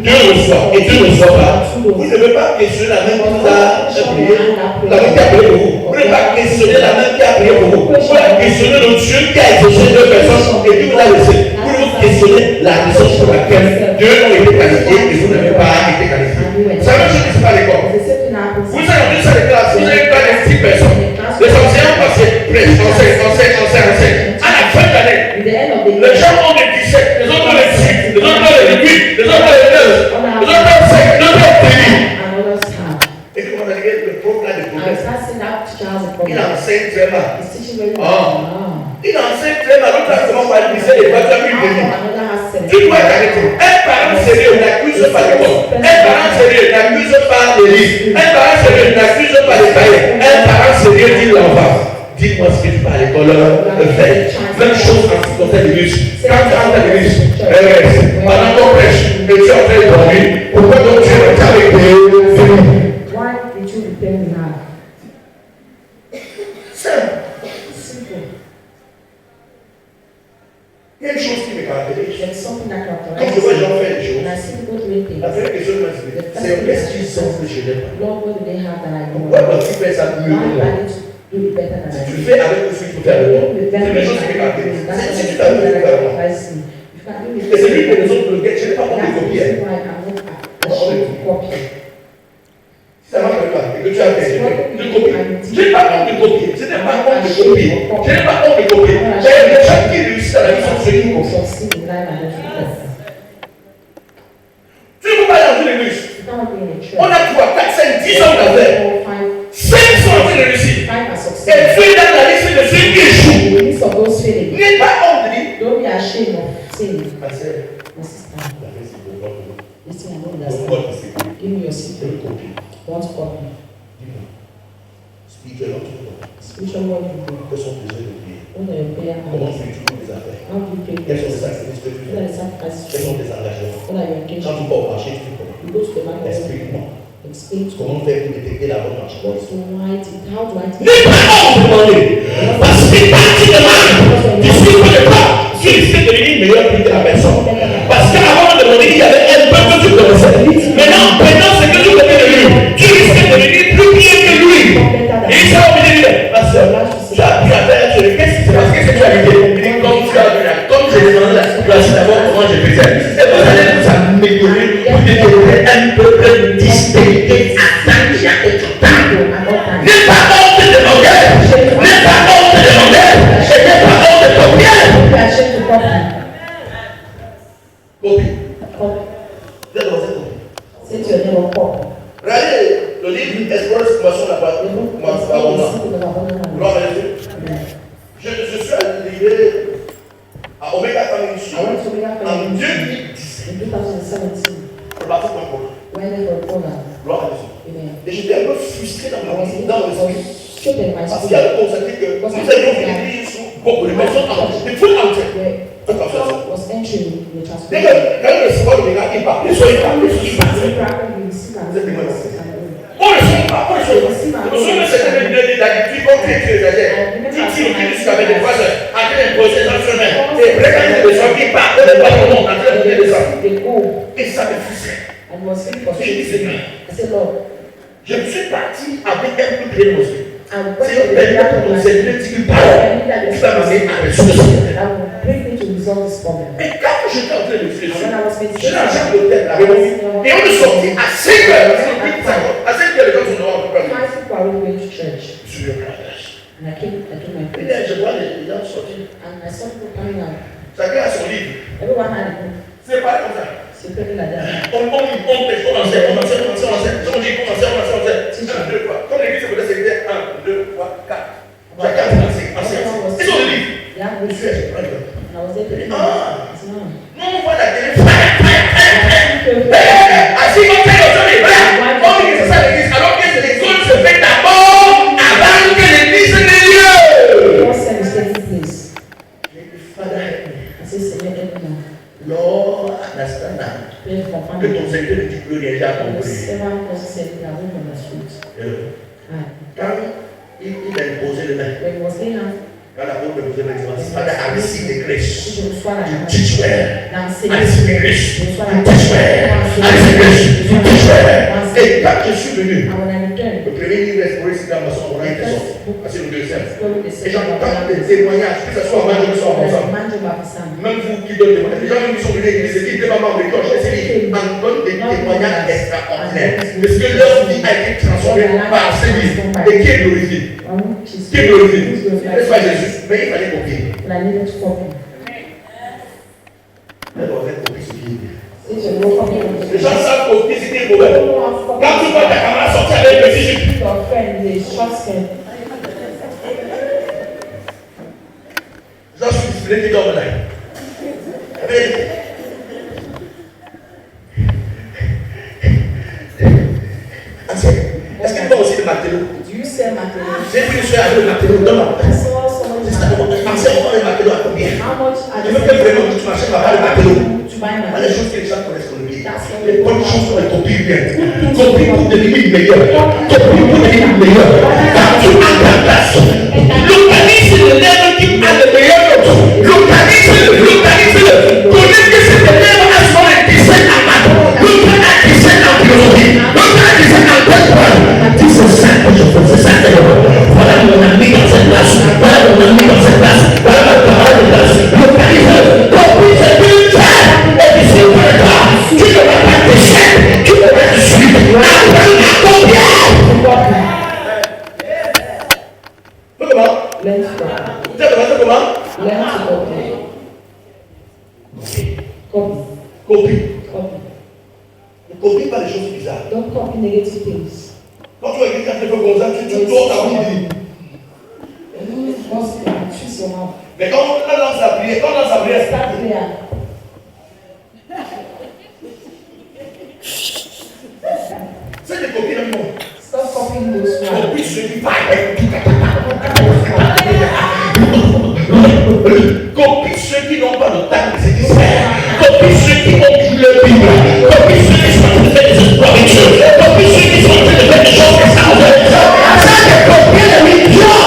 2 reçoivent et 2 ne reçoivent pas, vous ne devez pas questionner la main qui vous a prié, la main qui a prié pour vous. Vous ne devez pas questionner la main qui a prié pour vous. Vous devez questionner le Dieu qui a exaucé 2 personnes et qui vous a laissé. Vous devez questionner la raison pour laquelle 2 ont été qualifiés et vous n'avez pas été qualifiés. Ça veut dire que ce n'est pas l'école. Vous avez vu ça les classes, vous avez pas les 10 personnes. Les enseignants passaient, enseignent. À la fin de l'année, les gens ont les 17, les autres ont les 6, les autres ont les 8, les autres ont les 9, les autres ont les 5, les autres ont les 10. Et puis on a regardé le prof là de problème. Il enseigne très mal. Il enseigne très mal. L'autre là, c'est pas le lycée, il va faire une demi. Tu dois t'arrêter. Un parent sérieux n'accuse pas l'école. Un parent sérieux n'accuse pas les livres. Un parent sérieux n'accuse pas les cahiers. Un parent sérieux dit l'enfant. Dis-moi ce que tu parles à l'école. Fais plein de choses en ce qui concerne l'église. Quand tu entres à l'église, pendant qu'on prêche, et tu es en train de dormir, pourquoi donc tu es avec des filles? Simple. Il y a une chose qui me caractérise. Quand je vois les gens faire des choses, la première question que je me dis, c'est qu'est-ce qu'ils ont que je n'ai pas? Pourquoi dois-tu faire ça mieux que moi? Si tu fais avec ce qu'il faut faire avec moi, c'est une chose qui me caractérise. Si tu t'as vu faire avec moi, et c'est lui que les autres le guettent, je n'ai pas honte de copier. Si ça marche avec toi, et que tu as fait de copier, je n'ai pas honte de copier. Je n'ai pas honte de copier. Je n'ai pas honte de copier. Les gens qui réussissent à la vie sont ceux qui copient. Tu ne peux pas aller dans une église. On a 3, 4, 5, 10 hommes d'affaires. 5 sont en train de réussir. Et tu es dans la liste de ceux qui échouent. N'aie pas honte de dire. Don't be ashamed of saying. Ma sœur, My sister, listen, I don't pourquoi understand. tu sais Give me your secret. What copy? spirituellement, Spiritual word you do. que sont besoin de prier. What are your prayer Comment habits? tu utilises les affaires? How do you pray? Quels sont les sacrifices que tu What are the fais? sacrifices Quels you sont do? tes engagements? What are your Quand occasions? tu vas au marché, tu fais comment? You go to the market. Explique-moi. Explain to me. Comment faire pour détecter la bonne marche? What to write it? How do I take N'aie pas honte de demander. Parce que quand tu demandes, tu sais que le pas, tu risques de devenir meilleur que la personne. Parce qu'avant de demander, il y avait un peu que tu connaissais. Maintenant, c'est que tu connais de lui. Tu risques de devenir plus bien que lui. Et ça va venir dire, ma soeur, tu as pu faire, tu qu'est-ce qui se passe? Qu'est-ce que tu as dit? Il dit, comme j'ai demandé la situation d'abord, comment j'ai fait ça? Et vous allez vous améliorer pour développer un peu de disponibilité à temps qu'il y a autre temps. N'aie pas honte de demander. N'aie pas honte de demander. Et n'aie pas honte de copier. Don't be ashamed to copy. Copie. Copy. Vous êtes dans cette copie. Say to your neighbor, copy. Regardez le livre Espérance Formation là-bas. The book Moi, is c'est pas mon nom. secret of abundant Gloire knowledge. à Dieu. Amen. Je suis arrivé à Omega Family I went to Omega en Family 2010. in 2017. Je parti pour un programme. Went there for a program. Gloire à Dieu. Amen. Et j'étais un peu frustré dans I was mon esprit. stripped in my Parce qu'il y a spirit. le constaté que nous avions fait l'église sur beaucoup de personnes entières. Il faut entières. Where the crowd was entering the Dès transformation. que quand le Seigneur Omega est parti, ils sont partis, ils sont partis. You receive and On ne sait pas, on ne sait pas. Nous sommes certains de d'habitude, comme tu exagères. Tu tires au jusqu'à avec des phrases, en train d'imposer dans le chemin. Et regarde les gens qui partent, on ne voit pas comment on est en train de monter des gens. they go Et ça me frustrait. and was feeling J'ai dit, frustrated. Seigneur, I said, Lord, je suis parti avec un peu de l'émotion. I went C'est to une the période miracle où of c'est my une petite I parole need that qui va m'amener à résoudre ce problème. that will bring me to resolve this problem. Et quand j'étais en train de réfléchir, And when I was j'ai meditating, la chambre d'hôtel, la réunion, et on est sorti à 5 heures. À 5 heures, les gens sont dehors pour parler. 5 people are going to church. Je suis venu à la tâche. And I came, I took my Et prayer. là, je vois les gens sortir. And I saw people coming out. Chacun a son livre. Everyone had a book. C'est pas comme ça. Secretly like that. On enseigne. On dit, un, deux, trois. Comme l'église, c'est peut-être 1, 2, 3, 4. Chacun enseigne. Ils ont le livre. They have Je book. suis And I was there to read. Ah. I said, no. Nous, on voit la télé. Assis comme ça, on dit que c'est ça l'église. Alors que l'école se fait d'abord avant que l'église n'ait lieu. God said it's taking place. J'ai dit, Father, help me. I said, Seigneur, help me now. Lord, understand now. Pray for Que family. ton Seigneur ne dit plus rien, j'ai And the compris. servant also said, they are going on the street. Right. Quand il a imposé les mains, When he was laying hands, quand la pauvre me posait les mains, Father, I receive the grace. je reçois la You grâce. teach well. Dans ces I receive the grace. je reçois You la teach grâce. well. I receive the grace. You teach well. Et quand je suis venu, And when I returned, le premier livre exploré, c'est dans ma soeur, on a été sorti. C'est le deuxième. slowly they Et said, j'entends des témoignages, que ce soit en main ou soit en ensemble. Même vous qui donnez témoignages, les gens qui sont venus à l'église, qui étaient maman de l'école, je sais, ils en donnent des témoignages extraordinaires. Parce que leur vie a été transformée par ces livres. Et qui est glorifié? Qui est glorifié? N'est-ce pas Jésus? Mais il fallait copier. I needed to copy. Elle doit faire copier ce qui est bien. Since you know copy, Les gens savent copier ce qui est mauvais. Quand tu vois ta camarade sortir avec le t-shirt, your friend, the short skirt, je suis discipliné comme là. Est-ce qu'il faut aussi le matelot? do you sell material? J'ai vu une soeur avec le matelot dans la I saw someone c'est ça, on vend le matelot à combien? how much are Je veux que vraiment tu marches par le matelot. to buy Voilà material? les choses que les gens connaissent pour le bien. Les bonnes choses sont les copies bien. Copie pour devenir meilleur. Copie pour devenir meilleur. Quand tu as ta place, localise le lèvre qui a le meilleur autre. Localise-le. Connais que cet élève a son intérêt à maths. L'autre a intérêt en biologie. L'autre a intérêt en pétrole. Dis c'est ça que je fais, c'est ça que je fais. Voilà mon ami dans cette place. Voilà mon ami dans cette place. Voilà ma parole de place. Localise-le. Copie ce que tu fais. Et puis c'est pas le cas. Tu ne vas pas te faire. Tu ne vas pas te suivre. Apprends à copier. Comment? Learn to copy. Tu as commencé comment? Learn to copy. Ok. Copie. Ne copie pas les choses bizarres. Don't copy negative things. Quand tu vois quelqu'un qui fait comme ça, tu dois t'avoir dit. Mais quand on lance la prière, start prayer. C'est des copies d'un monde. Stop copying those ones. Copie ceux qui parlent. Copie ceux qui n'ont pas de temps de se distraire. Copie ceux qui ont vu le Bible. Copie ceux qui sont en train de faire des exploits avec Dieu. Copie ceux qui sont en train de faire des choses que ça va faire. Ça, c'est copier le idiot.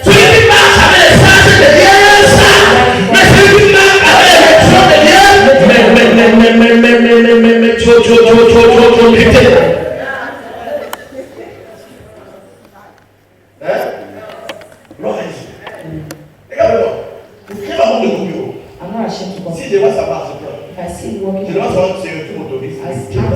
Celui qui marche avec les sages de Dieu, ça. Mais celui qui marche avec les gens de Dieu, si je vois ça marche, je dois savoir que c'est tout m'autorise. Tu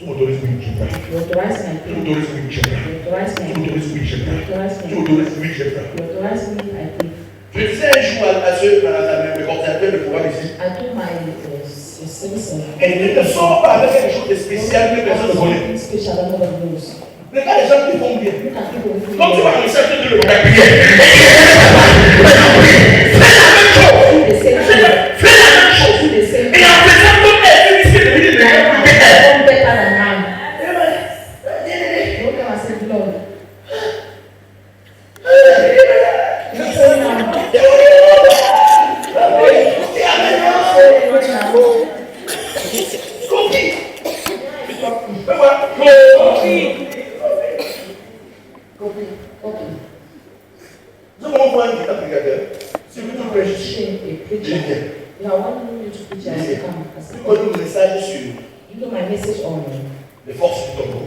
m'autorises, oui, je prends. Tu m'autorises, oui, je prends. Tu m'autorises, oui, je prends. Tu m'autorises, oui, je prends. Je disais un jour à ceux, le coordinateur de programme ici, et ne sors pas avec quelque chose de spécial que personne ne connaît. Regarde les gens qui font bien. Comme tu vas dans le cercle de la prière, fais la même chose. Fais la même chose. Et en faisant comme elle, tu dis que tu es les forces du Togo.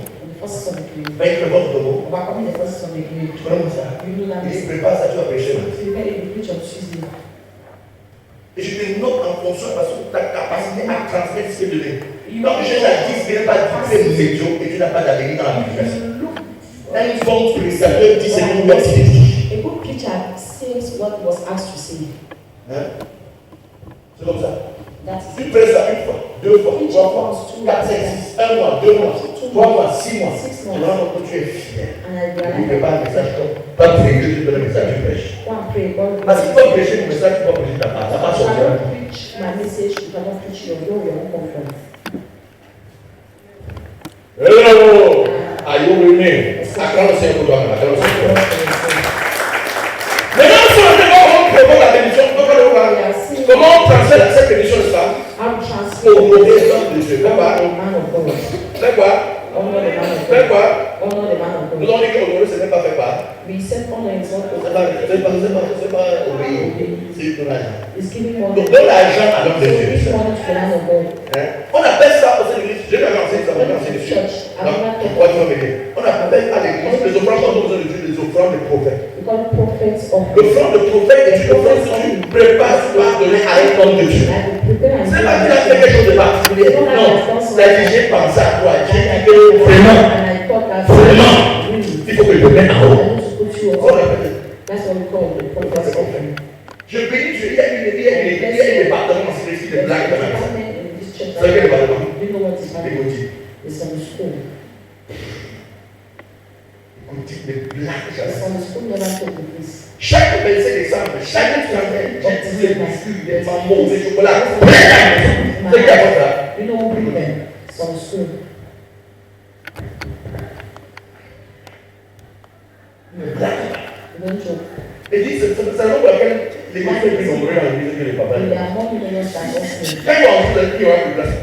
Vaincre votre Togo. Tu connais ça? Il prépare ça, tu vas prêcher. Et je te note en fonction de ta capacité à transmettre ce que tu veux. Donc je cherche à dire ce qui n'est pas dit, c'est médiocre et tu n'as pas d'avenir dans la prédication. Un bon prédicateur dit ce qu'il doit dire. A good preacher says what he was asked to say. C'est comme ça. That's Tu prêches ça une fois, deux fois, trois fois, 4, 5, 6, 1 mois, 2 mois, 3 mois, 6 mois. Maintenant que tu es fier. Tu prépares le message comme pas prédiquer, tu donnes le message, tu prêches. Parce que tu vas prêcher le message, tu vas prêcher ta part. Ça marche I bien. don't preach my message, you cannot preach your own conference. Hello! Are you with me? Acclame le Seigneur pour toi, acclame le Seigneur. Maintenant, si on prévoit la bénédiction, comment on transfère cette bénédiction de ça? Au mauvais exemple de Dieu. Fais quoi? Fais quoi? Fais quoi? Nous avons dit qu'aujourd'hui, ce n'est pas fait part. C'est pas obéir. C'est de l'argent. Donc, donne l'argent à l'homme de Dieu. On appelle ça au sein de l'église. Je vais lancer ça, on va lancer dessus. On appelle à l'église les offrandes qu'on a besoin de Dieu, les offrandes des prophètes. L'offrande de prophète est une offrande que tu prépares pour donner à un homme de Dieu. C'est pas qu'il a fait quelque chose de particulier. Non, c'est que j'ai pensé à toi. J'ai dit que vraiment, il faut que je le mette en haut. Je bénis Dieu, il y a une département dans cette église de blagues dans la maison. C'est quel département? Les gothiques. Gothique, les blagues. Chaque 25 décembre, chaque 31, j'ai dit des biscuits, des bonbons, des chocolats. C'est qui a fait ça? Les blagues. Et dit, c'est la raison pour laquelle les gosses sont plus nombreux dans l'église que les papas. Quand ils vont entrer, il y aura plus de place.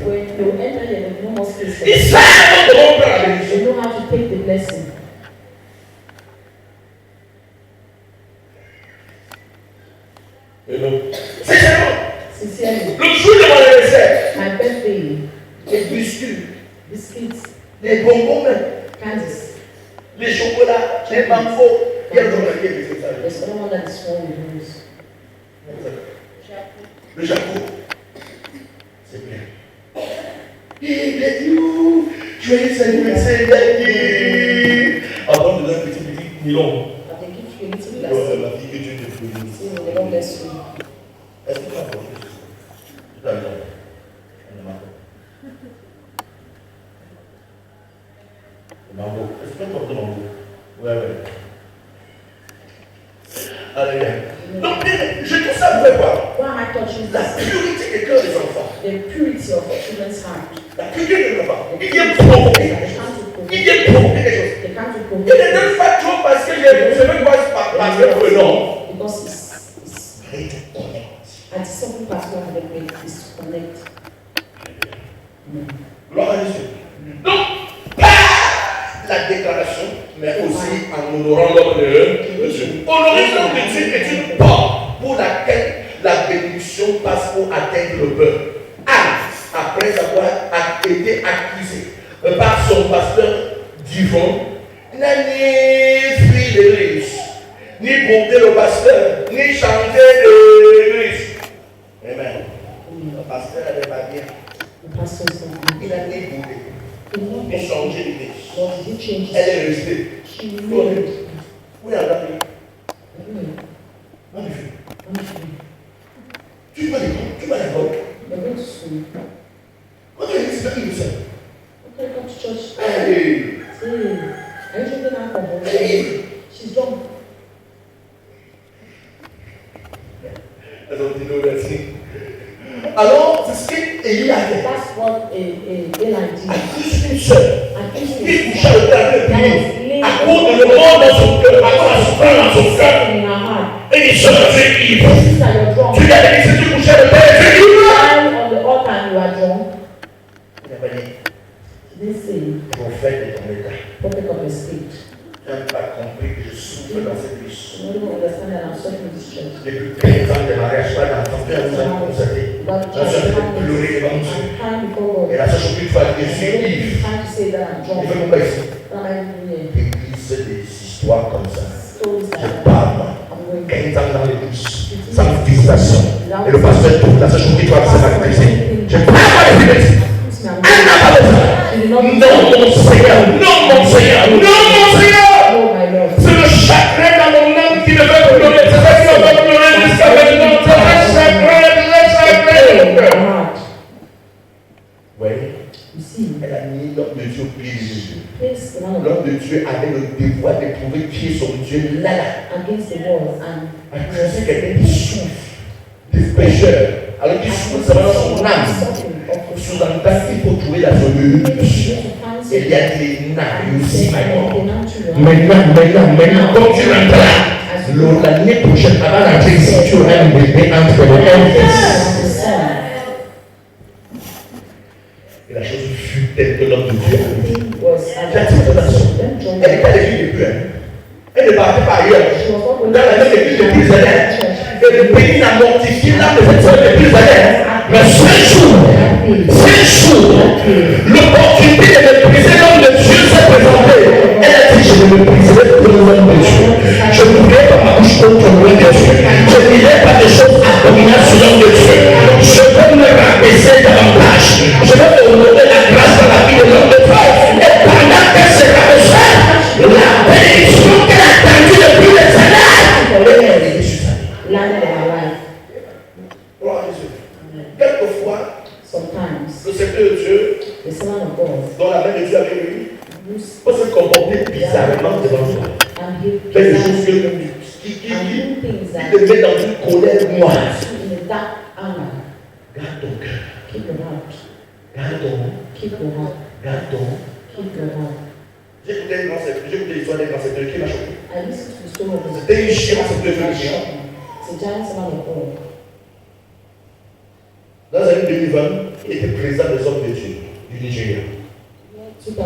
Ils savent comment prendre la bénédiction. Sincèrement. Le jour de mon anniversaire, les biscuits, les bonbons même, les chocolats, les mangots, il y a le jour qui est ça. Le Japon, c'est bien. Il est où? Joyeux anniversaire, Daniel. Avant de donner un petit nylon. La fille que Dieu te fait. Est-ce que tu as purity of a children's heart. La pureté de leur part. Ils viennent provoquer. Ils viennent provoquer des choses. Ils ne donnent pas trop parce que je ne sais même pas parce que non. Because it's at some personal development is to connect. Gloire à Jésus. Donc, pas la déclaration, mais aussi en honorant l'homme de Dieu. Honorer l'homme de Dieu est une porte pour laquelle la bénédiction passe pour atteindre le peuple. Après avoir été accusé par son pasteur divin, n'a ni fui de l'église, ni bondé le pasteur, ni chanté de l'église. Amen. Le pasteur n'avait pas bien. Il a ni bondé, ni changé l'église. Elle est restée. Oui, elle a pris. Magnifique. Tu vas l'école. Quand tu es ici, tu es seul. She's drunk. Alors, c'est ce qu'Élie a fait. That's what Eli did. Accuse une seule. Il coucha le terrain de prier. À cause de le monde dans son cœur, à cause de la souffrance dans son cœur. Et il se faisait ivre. Tu lui as dit que si tu couchais le terrain, tu es ivre. On the altar and you are drunk. Il n'a pas dit. They say, Prophète de ton état. prophet of the state. Tu n'as pas compris que je souffre dans cette vie. You don't understand that I'm suffering this church. Depuis 15 ans de mariage, pas d'enfant, tu as nous avons constaté. But Tu as fait pleurer devant Dieu. I'm crying before God. Et la seule chose qu'il faut dire, je suis ivre. Trying to say that I'm Il drunk. fait pourquoi ici? But I'm here. Église des histoires comme ça. Stories Je that parle, moi. I'm going 15 ans dans l'église, sans visitation. Et le pasteur trouve la seule chose qu'il doit faire, c'est m'accuser. Je ne parle pas de vérité. Elle n'a pas besoin. Non, mon Seigneur. Non, mon Seigneur. Non, mon Seigneur. Oh my Lord. C'est le chagrin dans mon âme qui ne veut plus pleurer. C'est ça qui ne veut plus pleurer jusqu'à maintenant. C'est le chagrin, le chagrin. Oui. You see, Elle a mis l'homme de Dieu au pied de Dieu. place the man of L'homme de Dieu avait le devoir d'éprouver qui est son Dieu là. against the wall and Accuser quelqu'un qui souffre, des pécheurs. Alors qu'il souffre, ça va dans son âme. Sous-entend qu'il faut trouver la solution. Et il y a des nains aussi, maintenant, quand tu rentres l'année prochaine, avant d'entrer ici, tu auras un bébé entre les mains. Et la chose fut telle que l'homme de Dieu a dit. Elle était à l'église depuis. Elle ne partait pas ailleurs. Dans la même église depuis des années. Et le pays n'a mortifié l'âme de cette soeur depuis des années. Mais ce jour, l'opportunité de mépriser l'homme de Dieu s'est présentée. Elle a dit, je ne mépriserai plus l'homme de Dieu. Je n'ouvrirai pas ma bouche contre l'homme de Dieu. Je ne dirai pas des choses abominables sur l'homme de Dieu. Je veux me rabaisser davantage. Je veux honorer la grâce dans la vie de l'homme de Dieu. Et pendant qu'elle se rabaissait, la bénédiction qu'elle a attendue depuis des années, elle est arrivée sur sa vie. Gloire à Jésus. Quelquefois, le Seigneur de Dieu, dont la main de Dieu avec lui, peut se comporter bizarrement devant toi. Fait des choses qui te mettent dans une colère noire. Garde ton cœur. Garde ton. J'ai écouté l'histoire d'un grand secteur qui m'a choqué. C'était une chienne, c'était une chienne. Dans l'année 2020, il était président des hommes de Dieu du Nigeria. Il était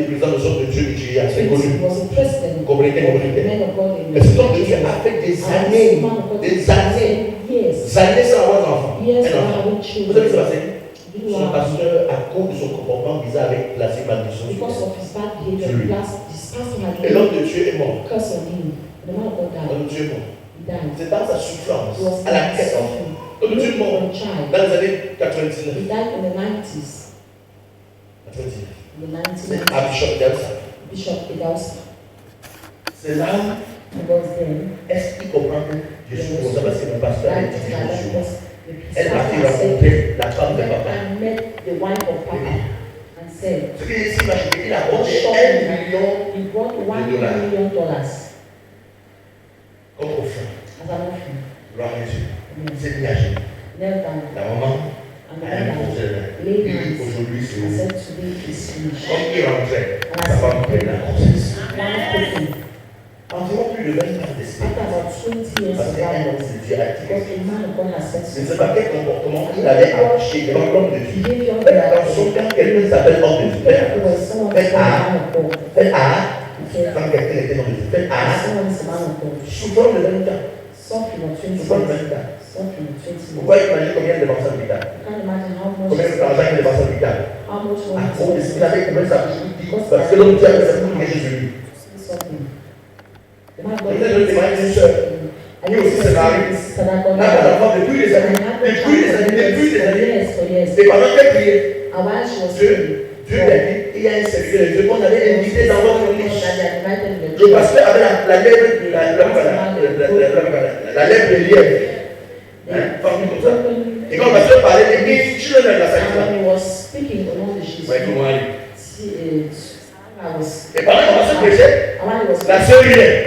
président des hommes de Dieu du Nigeria, c'est connu. Communauté. Mais cet homme de Dieu a fait des années sans avoir d'enfant. Vous savez ce qui s'est passé? Son pasteur, à cause de son comportement bizarre, avait placé malédiction sur lui. Et l'homme de Dieu est mort. L'homme de Dieu est mort. C'est dans sa souffrance, à la quête d'enfant. L'homme de Dieu est mort dans les années 99. C'est à Bishop Delsa. C'est là est-ce qu'il comprend que je suis comme ça parce que mon pasteur a dit Joshua. Elle est partie rencontrer la femme de papa. Ce qui est ici, il a apporté $1 million comme offrande. Gloire à Dieu. C'est bien âgé. La maman Aujourd'hui, c'est comme il rentrait, sa femme prenait la grossesse. Environ plus de 20 ans d'esprit. Parce qu'un homme de Dieu a dit, je ne sais pas quel comportement il avait affiché devant l'homme de Dieu. Dans son cas, quelqu'un s'appelle homme de Dieu. Fait A, quand quelqu'un était homme de Dieu, fait A, souvent le 20 ans. Souvent le 20 ans. Vous pouvez imaginer combien de dépenses l'hôpital. Combien de d'argent il dépense l'hôpital. Il avait combien ça coûte. Parce que l'homme Dieu avait fait quelque chose de lui. Peut-être je témoigne d'une soeur. Lui aussi c'est marié. N'a pas d'enfant depuis des années. Et pendant qu'elle priait, Dieu lui a dit, il y a un serviteur de Dieu qu'on avait invité dans votre église. Le pasteur avait la lèvre de lièvre. Comme ça. Et quand le pasteur parlait, il dit, tu le mets la salle. Et pendant que le pasteur prêchait, la soeur riait.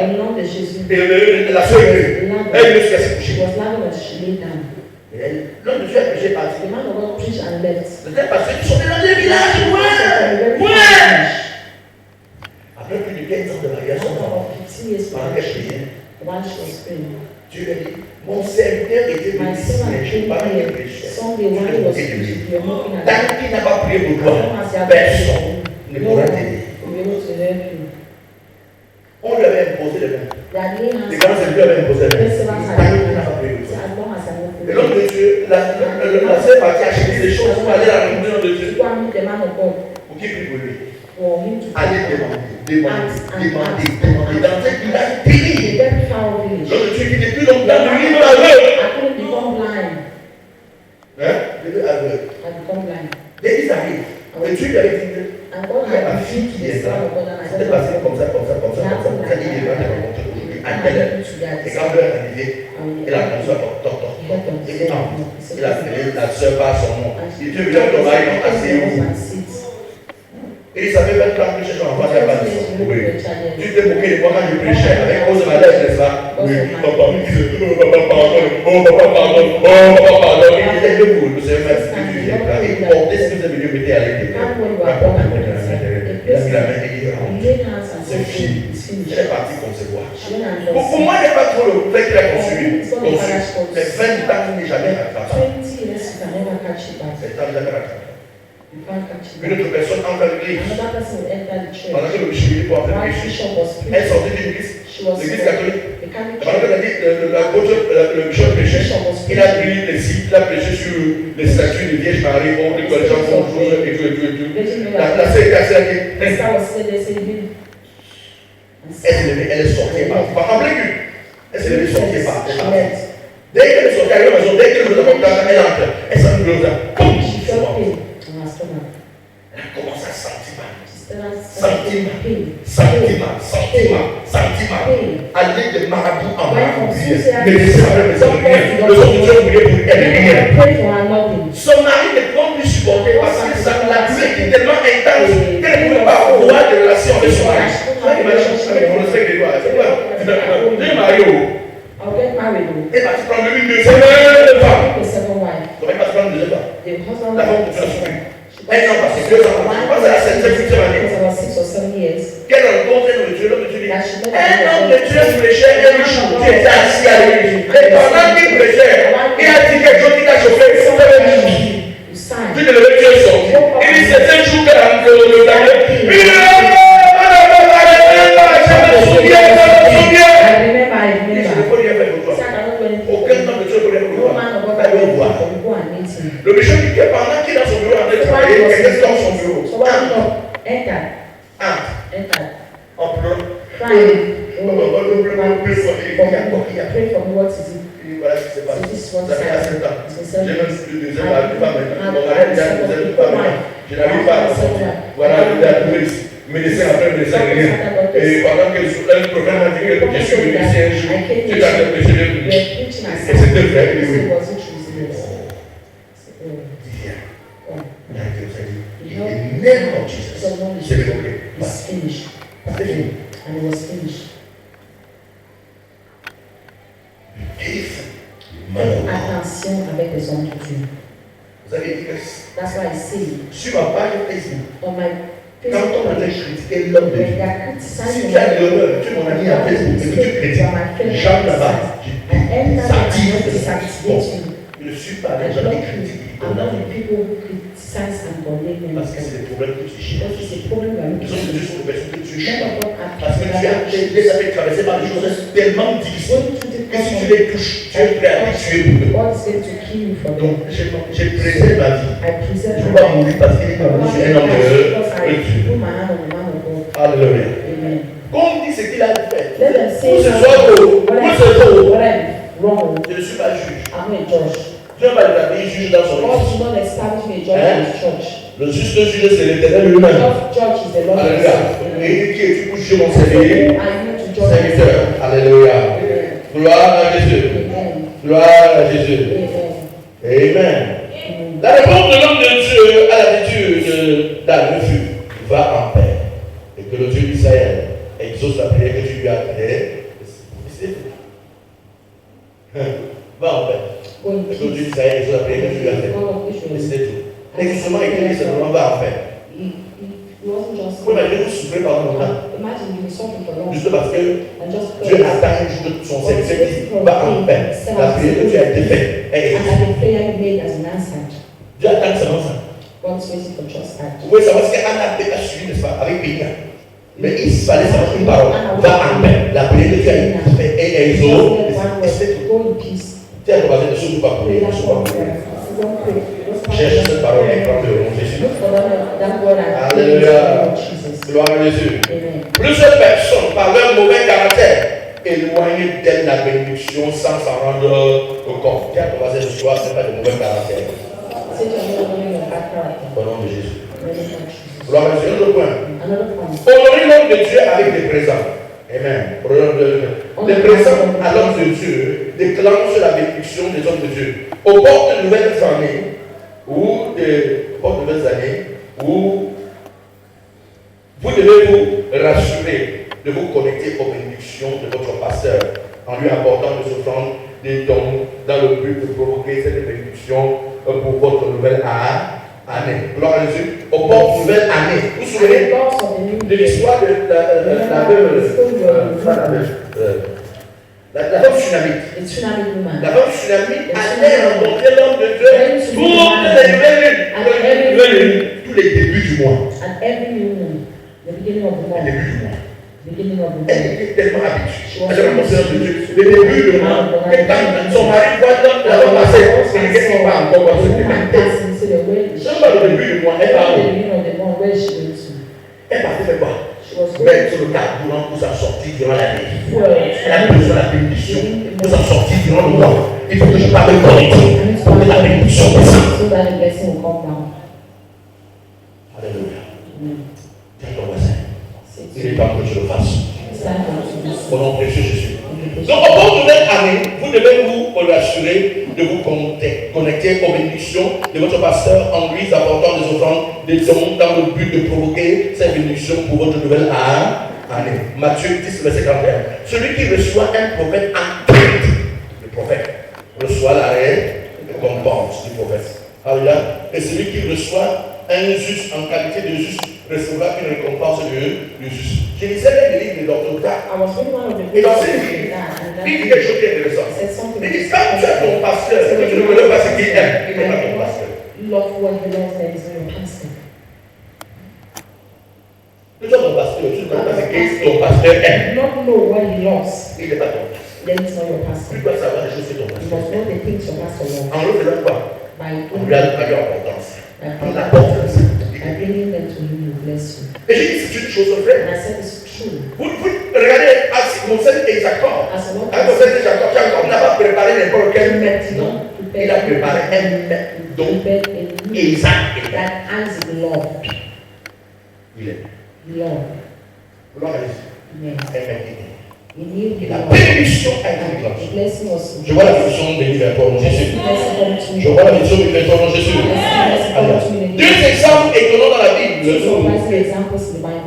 Au nom de Jésus. Et la soeur riait. Elle ne se laissait coucher. L'homme de Dieu a prêché parti. C'était parce qu'ils sont dans les villages. Ouais. Après plus de 15 ans de mariage, pendant qu'elle priait, Dieu lui a dit, mon serviteur était venu ici, mais je n'ai pas prié péché. Tant qu'il n'a pas prié pour toi, personne ne pourra t'aider. On lui avait imposé les mains. Les grands serviteurs avaient imposé les mains. Tant qu'il n'a pas prié pour toi. Et l'homme de Dieu, la sœur partie acheter des choses pour aller à la réunion de Dieu. Pour qui prie pour lui? Allez demander. Dans cette village péri. L'homme de Dieu qui depuis longtemps ne lit pas aveugle. Le aveugle. Dès qu'il arrive, le Dieu lui avait dit que la fille qui est là, c'était passé comme ça. Il va te rencontrer aujourd'hui à telle heure. Et quand l'heure est arrivée, il a commencé à toc. Il a appelé la soeur par son nom. Il dit, viens ton mari, non, asseyez-vous. Et il savait même quand je cherchais en face, il n'y a pas de son. Tu t'es moqué de moi quand je prêchais avec cause de ma lèvre, n'est-ce pas? Oui, papa, pardon. Il était debout, le Seigneur m'a dit que tu viens là. Et portez ce que vous avez venu mettre à l'intérieur. Parce qu'il a mis c'est fini. Elle est partie concevoir. Pour moi, il n'y a pas trop le fait qu'il a conçu. Mais 20 ans, il n'est jamais rattrapé. C'est jamais rattrapé. Une autre personne entre l'église. Pendant que le bishop est pour entrer l'église, elle sortait de l'église catholique. Pendant que le bishop prêchait, il a pris les sites, il a prêché sur les statues de Vierge Marie, on dit que les gens font chose et tout. La sœur est cassée, elle est sortie par en plein cul. Elle s'est levée sortie par. Dès qu'elle est sortie à la maison, dès qu'elle vous a monté, elle entre. Elle s'en Elle a commencé à sentir mal. Aller de marabout en marabout. Mais le son mari ne peut plus supporter parce que la douleur est tellement intense qu'elle ne pouvait pas avoir de relation avec son mari. Avec mon respect de toi. Tu es marié. Elle va te prendre une deuxième femme. Comment elle va te prendre une deuxième femme? La femme que tu as souffert. Un an passé, 2 ans passé, parce à la 7e, 8e année. Quelle rencontre l'homme de Dieu? L'homme de Dieu dit, un homme de Dieu prêchait, un jour, tu étais assis à l'église. Et pendant qu'il prêchait, il a dit quelque chose qui t'a chauffé. Tu te levais, tu es sorti. Il dit, c'est un jour que le dernier. Je me souviens. Il dit, je ne peux rien faire pour toi. Aucun homme de Dieu ne peut rien faire pour toi. Allez voir. Le bishop dit que pendant qu'il est dans son bureau en train de travailler, quelqu'un dans son bureau. Entre. En pleurant. Voilà ce qui s'est passé. Ça fait assez de temps. J'ai même plus de 2 heures à la femme. Mon mari a déjà 2 heures de femme. Je n'arrive pas à sortir. Voilà, le médecin après le médecin rien. Et pendant que le problème m'a dit que je suis venu ici un jour, tu t'as prêché de lui. Et c'était vrai, oui. Name of Jesus. C'est okay. It's finished. And it was finished. If d'homme. Attention avec les hommes de Dieu. Vous avez dit que That's why I say sur ma page Facebook, on my quand on a critiqué l'homme de Dieu, si tu as l'honneur, tu es mon ami à Facebook, et que tu critiques, Jean là-bas, ça attire de satisfaction. Je ne suis pas des gens qui critiquent. Parce que c'est des problèmes que tu cherches. Ce sont juste des personnes que tu cherches. Parce que tu as déjà fait traverser par des choses tellement difficiles que si tu les touches, tu es prêt à les tuer pour eux. Donc, j'ai préservé ma vie. Je ne veux pas mourir parce que je suis un homme de Dieu. Alléluia. Qu'on dit ce qu'il a fait. Où ce soit beau, où ce soit je ne suis pas juge. Dieu va l'établir juge dans son église. Le juste juge, c'est l'Éternel lui-même. Alléluia. Et qui es-tu pour juger mon serviteur? Alléluia. Gloire à Jésus. Gloire à Jésus. Amen. La réponse de l'homme de Dieu à l'attitude d'un refus va en paix. Et que le Dieu d'Israël exauce la prière que tu lui as créée. Va en paix. Et que le Dieu d'Israël exauce la prière que tu lui as fait. C'est tout. L'exaucement est que c'est vraiment va en paix. Vous imaginez, vous souffrez pendant longtemps. Juste parce que Dieu attend juste son serviteur qui va en paix. La prière que tu as été faite est exaucée. Dieu attend seulement ça. Vous pouvez savoir ce qu'Anna a suivi, n'est-ce pas, avec Pénia. Mais il fallait savoir une parole. Va en paix. La prière que tu as faite est exaucée. C'est tout. Tu as commencé de choses pas prier. Cherche cette parole et prends le nom de Jésus. Alléluia. Gloire à Jésus. Plusieurs personnes, par leur mauvais caractère, éloignées d'elle la bénédiction sans s'en rendre compte. Tu as commencé ce soir, ce n'est pas de mauvais caractère. Au nom de Jésus. Gloire à Jésus. Un autre point. Honorer l'homme de Dieu avec des présents. Amen. Les présents à l'homme de Dieu déclenchent la bénédiction des hommes de Dieu. Au bord de nouvelles années, ou vous devez vous rassurer de vous connecter aux bénédictions de votre pasteur en lui apportant des offrandes, des dons dans le but de provoquer cette bénédiction pour votre nouvelle année. Gloire à Jésus. Au bord de nouvelle année. Vous vous souvenez de l'histoire de la femme tsunamite. La femme tsunamite allait rencontrer l'homme de Dieu tous les débuts du mois. Elle était tellement habituée. Elle rencontrait l'homme de Dieu. Le début du mois, que quand son mari voit la femme passer, elle ne sait pas encore quoi se fait. Seulement le début du mois, elle part. Elle partait faire quoi? Mettre sur le carburant pour sa sortie durant l'année. Elle a besoin de la bénédiction pour sa sortie durant le mois. Il faut que je parle de connecter pour que la bénédiction descende. Alléluia. Dis à ton voisin, il est temps que je le fasse. Au nom précieux Jésus. Donc, au cours de cette année, vous devez vous rassurer de vous connecter aux bénédictions de votre pasteur en lui apportant des offrandes, des dons dans le but de provoquer ces bénédictions pour votre nouvelle année. Matthieu 10, verset 41. Celui qui reçoit un prophète en crainte, le prophète, reçoit la récompense du prophète. Alléluia. Et celui qui reçoit un juste en qualité de juste recevra une récompense de juste. Je lisais le livre de Dr. Dar. Et dans ce livre, il dit quelque chose qui est intéressant. Il dit quand tu as ton pasteur, c'est que tu ne connais pas ce qu'il aime. Il n'est pas ton pasteur. Tu as ton pasteur, tu ne connais pas ce que ton pasteur aime. Il n'est pas ton pasteur. Tu dois savoir les choses que ton pasteur aime. En le faisant quoi? On lui a donné l'importance. On l'apporte. Et j'ai dit c'est une chose vraie. Vous regardez, Moïse et Jacob. Quand Moïse et Jacob n'a pas préparé n'importe quel maître. Il a préparé un maître dont Isaac est. Il est. Gloire à Jésus. Et la bénédiction a été déclenchée. Je vois la bénédiction de l'hiver pour Jésus. Je vois la bénédiction de l'hiver pour Jésus. Deux exemples étonnants dans la Bible.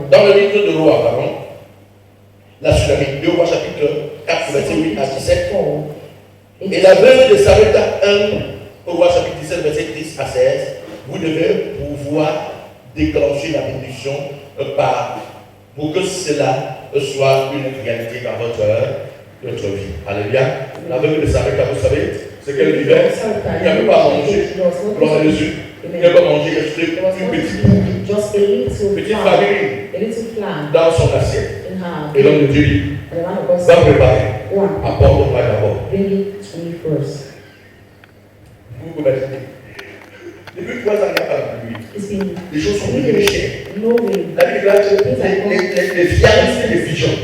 Dans le livre de Roi, pardon. La tsunami. 2 Rois chapitre 4, verset 8 à 17. Et la veuve de Sarepta 1, au roi chapitre 17, verset 10 à 16, vous devez pouvoir déclencher la bénédiction pour que cela soit une réalité dans votre vie. Alléluia. La veuve de Sarepta, vous savez, ce qu'elle vivait, il n'y avait pas à manger. Gloire à Jésus. Il n'y avait pas à manger, une petite famille dans son assiette. Et l'homme de Dieu dit, va préparer, apporte-moi d'abord. Vous pouvez imaginer. Depuis 3 ans, il n'y a pas la pluie. Les choses sont devenues chères. La Bible là, les viandes, c'est des pigeons.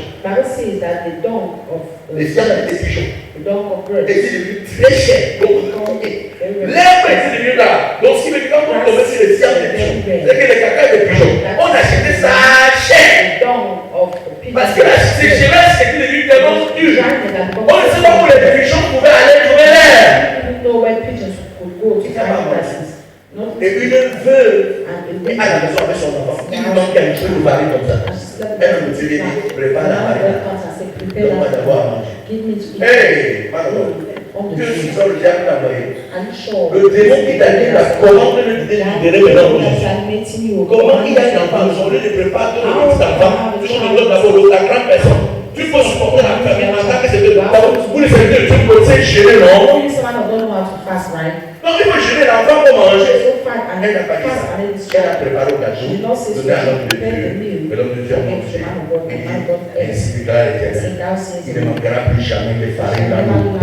Les viandes, c'est des pigeons. Et c'est devenu très cher. Donc, l'herbe est devenue là. Donc, ce qui veut dire quand on commence sur les viandes des pigeons, c'est que les caca des pigeons, on achetait ça cher. Parce que la sécheresse était devenue tellement dure. On ne sait pas où les pigeons pouvaient aller trouver l'air. Et une veuve à la maison avec son enfant, il manque un peu de farine comme ça. Elle me dit, prépare la farine. Donne-moi d'abord à manger. Hey, que tu sors le diable t'a envoyé. Le démon qui t'a dit, comment te le libérer maintenant Jésus? Comment il a un enfant? Au lieu de préparer ton enfant, tu donnes d'abord la grande personne. Tu peux supporter la famille en tant que c'est de vous les serviteurs de Dieu, vous pouvez gérer, non? Non, il faut gérer l'enfant pour manger. Elle n'a pas dit ça. Elle a préparé au gâteau, donné à l'homme de Dieu. Mais l'homme de Dieu a mangé. Il dit, ainsi vivra l'Éternel. Il ne manquera plus jamais de farine dans l'eau.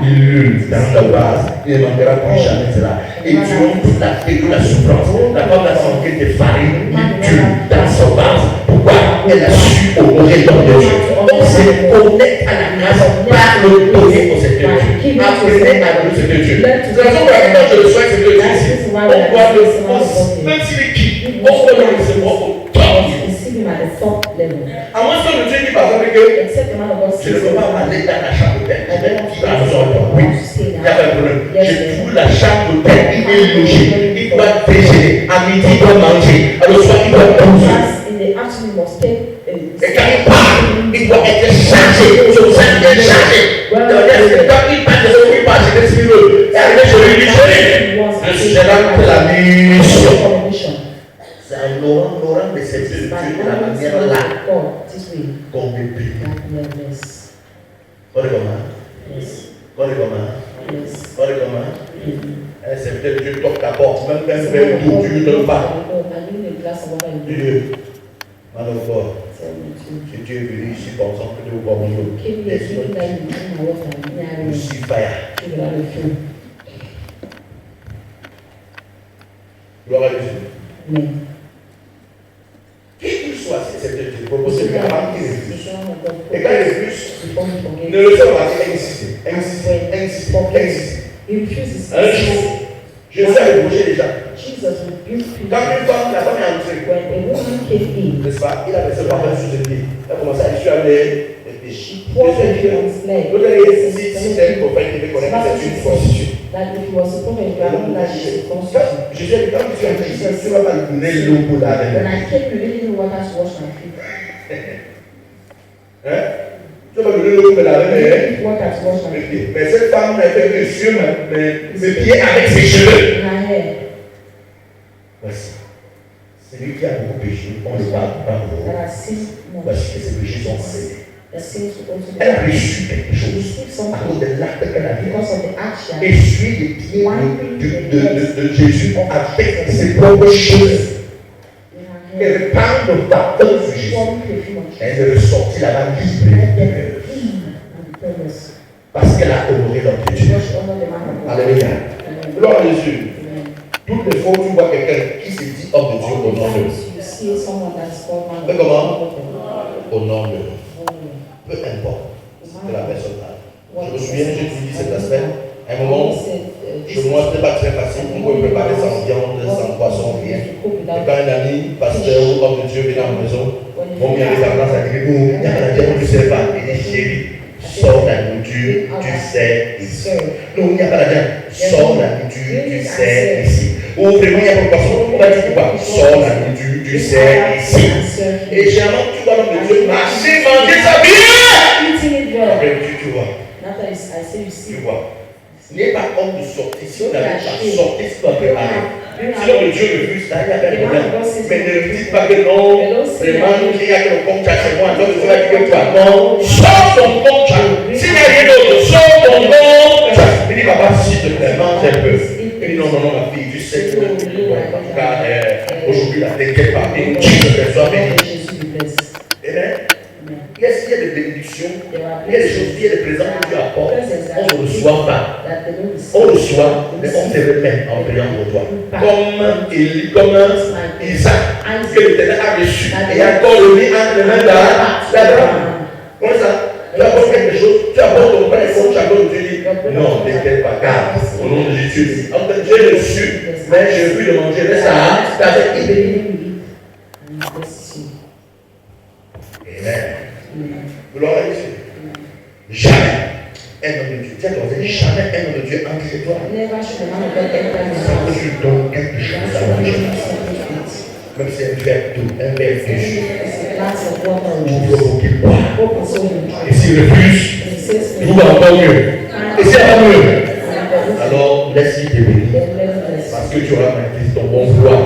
Il dans ta base. Il ne manquera plus jamais de cela. Et durant toute la fête, la souffrance, la femme a manqué de farine, il tue dans son base. Pourquoi? Elle a su honorer l'homme de Dieu. On se connecte à la grâce par le donner au Seigneur Dieu. Apprenez à donner au Seigneur Dieu. C'est la raison pour laquelle je le souhaite, c'est que Dieu, on doit le force, même s'il est qui, on doit le recevoir au top. À moins que le Dieu dit par exemple que je ne peux pas aller dans la chambre d'hôtel. Qui va nous entendre? Oui, il n'y a pas de problème. Je trouve la chambre d'hôtel, il est logé, il doit déjeuner, à midi il doit manger, à le soir il doit manger. Et quand il part, il doit être chargé, son sang est chargé. Quand il part de ce qu'il passe, c'est ce qu'il veut. Et arrivé chez lui, il dit, je suis là pour la mission. C'est un Laurent de cette Dieu de la manière là qu'on me prie. Qu'on est comment? C'est peut-être Dieu toque ta porte, même un verre d'eau, tu ne donnes pas. Dieu, man of God, si Dieu est venu ici pensant que Dieu va manger, je suis fire. Gloire à Jésus. Qui qu'il soit, c'est Dieu. Proposez lui avant qu'il refuse. Et quand il refuse, ne le fais pas, insistez. Un jour, je sais reprocher les gens. Quand une femme, la femme est entrée, n'est-ce pas? Il a laissé le parfum sous ses pieds. Il a commencé à essuyer les pieds. Vous avez si c'est un prophète qui veut connaître, c'est une prostituée. Jésus a dit, quand tu es en Jésus, tu ne vas pas lui donner l'eau pour laver. Tu vas donner l'eau pour laver, mais cette femme n'a fait que sur mes pieds avec ses cheveux. Voici. C'est lui qui a beaucoup péché, on ne le parle pas. Voici que ses péchés sont enlevés. Elle a reçu quelque chose à cause de l'acte qu'elle a fait. Essuyer les pieds de Jésus avec ses propres choses. Et répandre le baptême sur Jésus. Elle est ressortie là-bas libre. Parce qu'elle a honoré l'homme de Dieu. Alléluia. Gloire à Jésus. Toutes les fois où tu vois quelqu'un qui se dit homme de Dieu au nom de Dieu. Mais comment? Au nom de Dieu. Peu importe de la personne là. Je me souviens, j'ai dit cette semaine, à un moment, moi, ce n'était pas très facile. On pouvait préparer sans viande, sans poisson, rien. Et quand un ami, pasteur ou homme de Dieu venait à la maison, mon mien avait tendance à dire, il y a un diable, on ne sait pas. Il dit, chérie, sors la nourriture, tu sais ici. Non, il n'y a pas la viande, sors la nourriture, tu sais ici. Ou vraiment, il n'y a pas de poisson, on va dire quoi? Sors la nourriture, tu sais ici. Et généralement, tu vois l'homme de Dieu marcher, manger sa vie. Après, tu vois. Tu vois. N'est pas homme de sortie. Si on n'avait pas sorti, si on préparé. Sinon, le Dieu refuse, là, il y a un problème. Mais ne dites pas que non, vraiment, il y a que le compte chez moi. Donc, Dieu va dire que toi, non, sors ton compte chat. S'il n'y a rien d'autre, sors ton compte chat. Il dit, papa, s'il te plaît, mange un peu. Il dit, non, ma fille, tu sais que, en tout cas, aujourd'hui, là, t'inquiète pas. Et Dieu te soit béni. Amen. Qu'est-ce qu'il y a de bénédiction? Il y a des choses, il y a des présents que Dieu apporte. On ne reçoit pas. On reçoit, mais on se remet en priant pour toi. Comme Isaac, que l'Éternel a reçu et a encore remis entre les mains d'Abraham. Comment ça? Tu apportes quelque chose, tu apportes ton pain et ton chapeau, tu dis non, t'inquiète pas, car au nom de Jésus. J'ai reçu, mais j'ai vu de manger. Mais ça, c'est béni. Amen. Gloire à Dieu. Jamais un homme de Dieu. Tu as commencé, jamais un homme de Dieu entre chez toi. Sans que tu donnes quelque chose à manger. Même si c'est un verre d'eau, un verre de jus. Tu veux qu'il boit. Et s'il refuse, tout va encore mieux. Et c'est encore mieux. Alors laisse-lui te bénir. Parce que tu auras manifesté ton bon vouloir.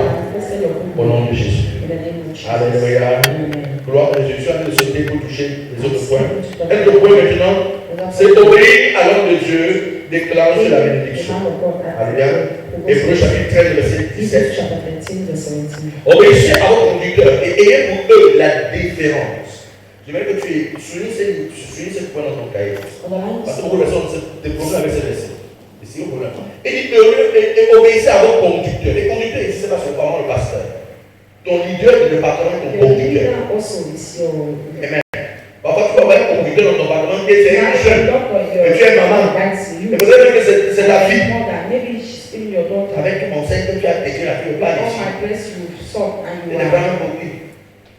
Au nom de Jésus. Alléluia. Gloire à Jésus. Je suis en train de sauter pour toucher les autres points. Un autre point maintenant, c'est obéir à l'homme de Dieu, déclencher la bénédiction. Alléluia. Hébreux chapitre 13, verset 17. Obéissez à vos conducteurs et ayez pour eux la déférence. J'aimerais que tu soulignes ce point dans ton cahier. Parce que beaucoup de personnes ont des problèmes avec ce verset. C'est un problème. Et dit et obéissez à vos conducteurs. Les conducteurs ici, ce n'est pas seulement le pasteur. Ton leader de département est ton conducteur. Amen. Parfois, tu vas avoir un conducteur dans ton département et c'est un jeune. Et tu es maman. Et peut-être que c'est ta fille. Avec ton conseil que tu as péché, la fille ne pas ici. Elle n'est pas compris.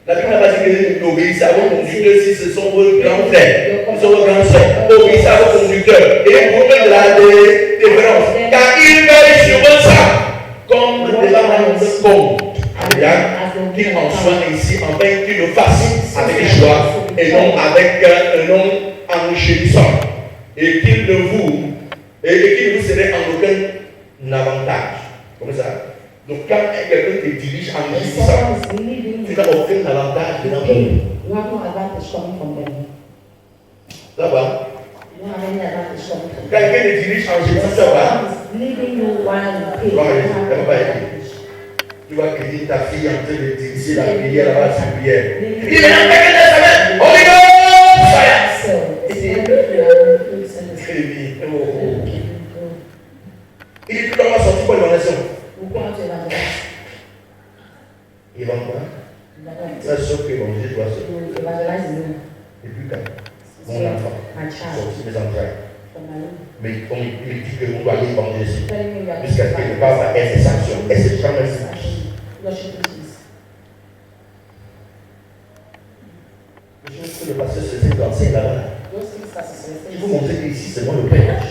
La Bible n'a pas dit que obéissez à vos conducteurs si ce sont vos grands frères, ce sont vos grands soeurs. Obéissez à vos conducteurs. Et pour eux de la déférence. Car ils veillent sur eux ça. Comme des parents de compte. Qu'il en soit ainsi, enfin qu'il le fasse avec joie et non avec un nom enrichissant. Et qu'il ne vous serait en aucun avantage. Comme ça. Donc quand quelqu'un te dirige enrichissant, tu n'as aucun avantage de l'entreprise. Là-bas. Quelqu'un te dirige enrichissant, ça va. Tu vas crier ta fille en train de diriger la prière là-bas sur la prière. Il dit, il dit, tu dois sortir pour l'évangélisation. Il va quoi? Tu vas sortir pour l'évangélisation, tu vas sortir. Et puis quand mon enfant, sortir mes entrailles. Mais on me dit que vous doit aller évangéliser. Jusqu'à ce qu'il ne va pas être sanction. Et c'est jamais ça. Je veux que le pasteur se laisse danser là-bas. Il faut montrer qu'ici c'est moi le Père.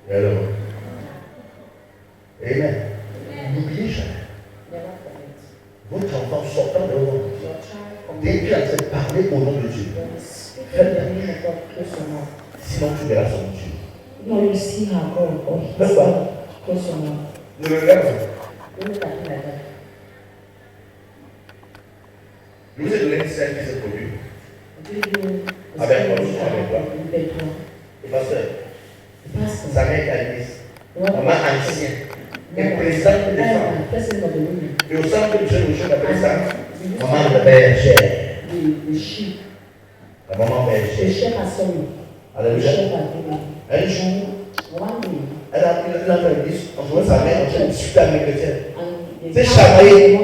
Et alors? Amen. N'oubliez jamais. Votre enfant sortant de votre dès qu'il est en train de parler au nom de Dieu, faites sinon tu verras son Dieu. No, you see her God or his Pourquoi? close your mouth. Ne le regarde pas. Don't look at him like that. Je vous ai donné une scène qui s'est produite. Avec toi. Le pasteur, sa mère est à l'église. Maman ancienne. Elle présente des femmes. Et au centre du jeune, je l'appelle ça maman de bergère. La maman bergère. Alléluia. Un jour, elle a pris l'église, on voit sa mère en train de discuter avec les chrétiens. C'est chamaillé.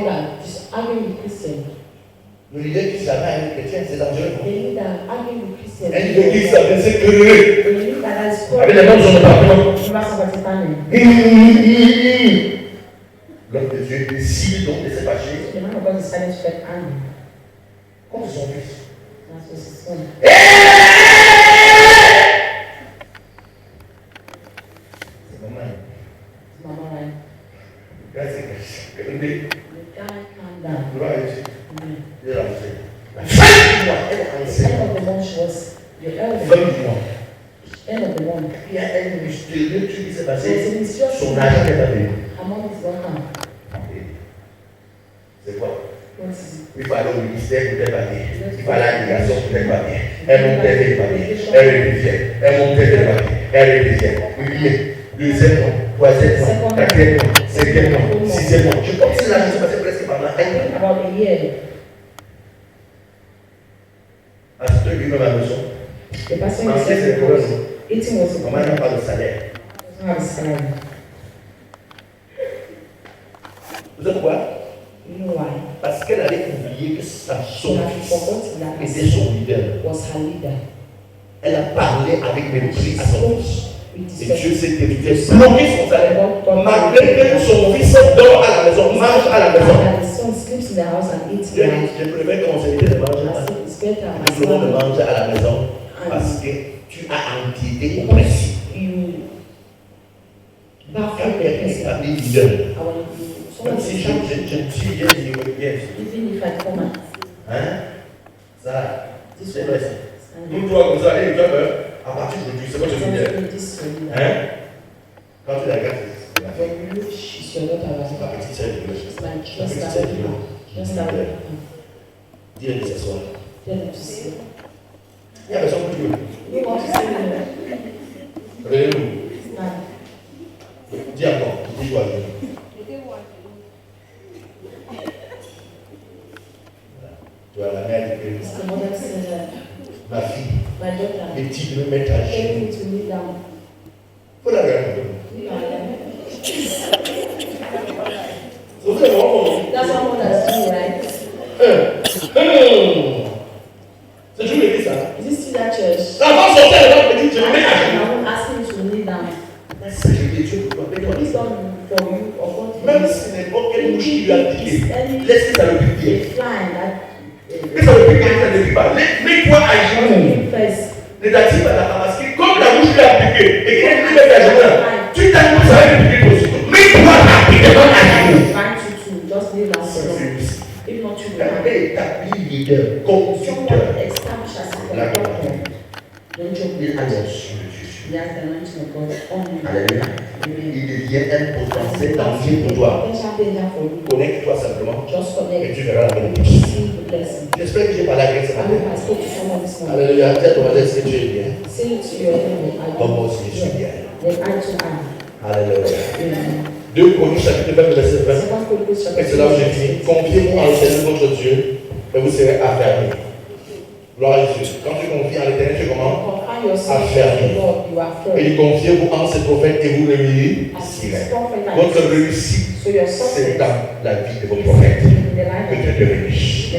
Le leader qui s'amène avec les chrétiens, c'est dangereux. Elle dit l'église, ça veut dire que avec les membres de son département. L'homme de Dieu décide donc de se fâcher contre son fils. Gloire à Dieu. La fin du mois, elle est enceinte. Il y a un mystérieux truc qui s'est passé. Son argent n'est pas venu. C'est quoi? Il faut aller au ministère pour des papiers. Il faut aller à l'immigration pour des papiers. Elle montait des papiers. Elle révisait. Elle montait des papiers. Elle révisait. Oui, deuxième mois, troisième mois, quatrième mois, cinquième mois, sixième mois. Je pense que l'argent s'est passé presque pendant un an. À ce que je à la maison. Comment il n'y a pas de salaire? Vous savez pourquoi? Parce qu'elle avait oublié que son fils était son leader. Elle a parlé avec mépris à son fils. Et Dieu s'est évité bloquer son salaire. Malgré que son fils dort à la maison, mange à la maison. Je préfère conseiller de manger à la maison parce que tu as empiété au principe. Quand quelqu'un est établi leader, même si je suis bien, hein? Ça, c'est vrai. Nous, toi, vous allez, à partir d'aujourd'hui, c'est quoi je veux dire? Hein? Quand tu la regardes, c'est pas petit, c'est dis-le de s'asseoir. Il y a personne qui veut. Réveillez-vous. Dis encore, dis quoi? Tu as la mère de Christ. Ma fille, les petits me mettent à genoux. Faut la regarder. Vous êtes bon. C'est toujours l'église ça. Avant de sortir, elle dit, je me mets à genoux. C'est Dieu pour toi. Même si n'importe quelle bouche qui lui a piqué, laisse-le dans le piquer. Que ça ne pique, ça ne pique pas. Mets-toi à genoux. Ne t'attire pas là parce que comme la bouche lui a piqué et qu'il est mis à genoux, tu t'attends ça va lui piquer aussi. Mets-toi rapidement à genoux. Regardez, établi leader, conducteur. La doctrine. Il annonce le Jésus. Alléluia. Il devient un potentiel danger pour toi. Connecte-toi simplement et tu verras la bénédiction. J'espère que j'ai parlé avec ce matin. Alléluia. Dis à ton voisin, est-ce que tu es bien? Comme moi aussi, je suis bien. Alléluia. 2 Corinthiens chapitre 20, verset 20. Et c'est là où j'ai dit, confiez-vous en l'éternel votre Dieu et vous serez affermis. Gloire à Jésus. Quand tu confies en l'éternel, tu comment? Affermis. Et il confiez-vous en ses prophètes et vous réussirez. Votre réussite, c'est dans la vie de vos prophètes. Que Dieu te bénisse.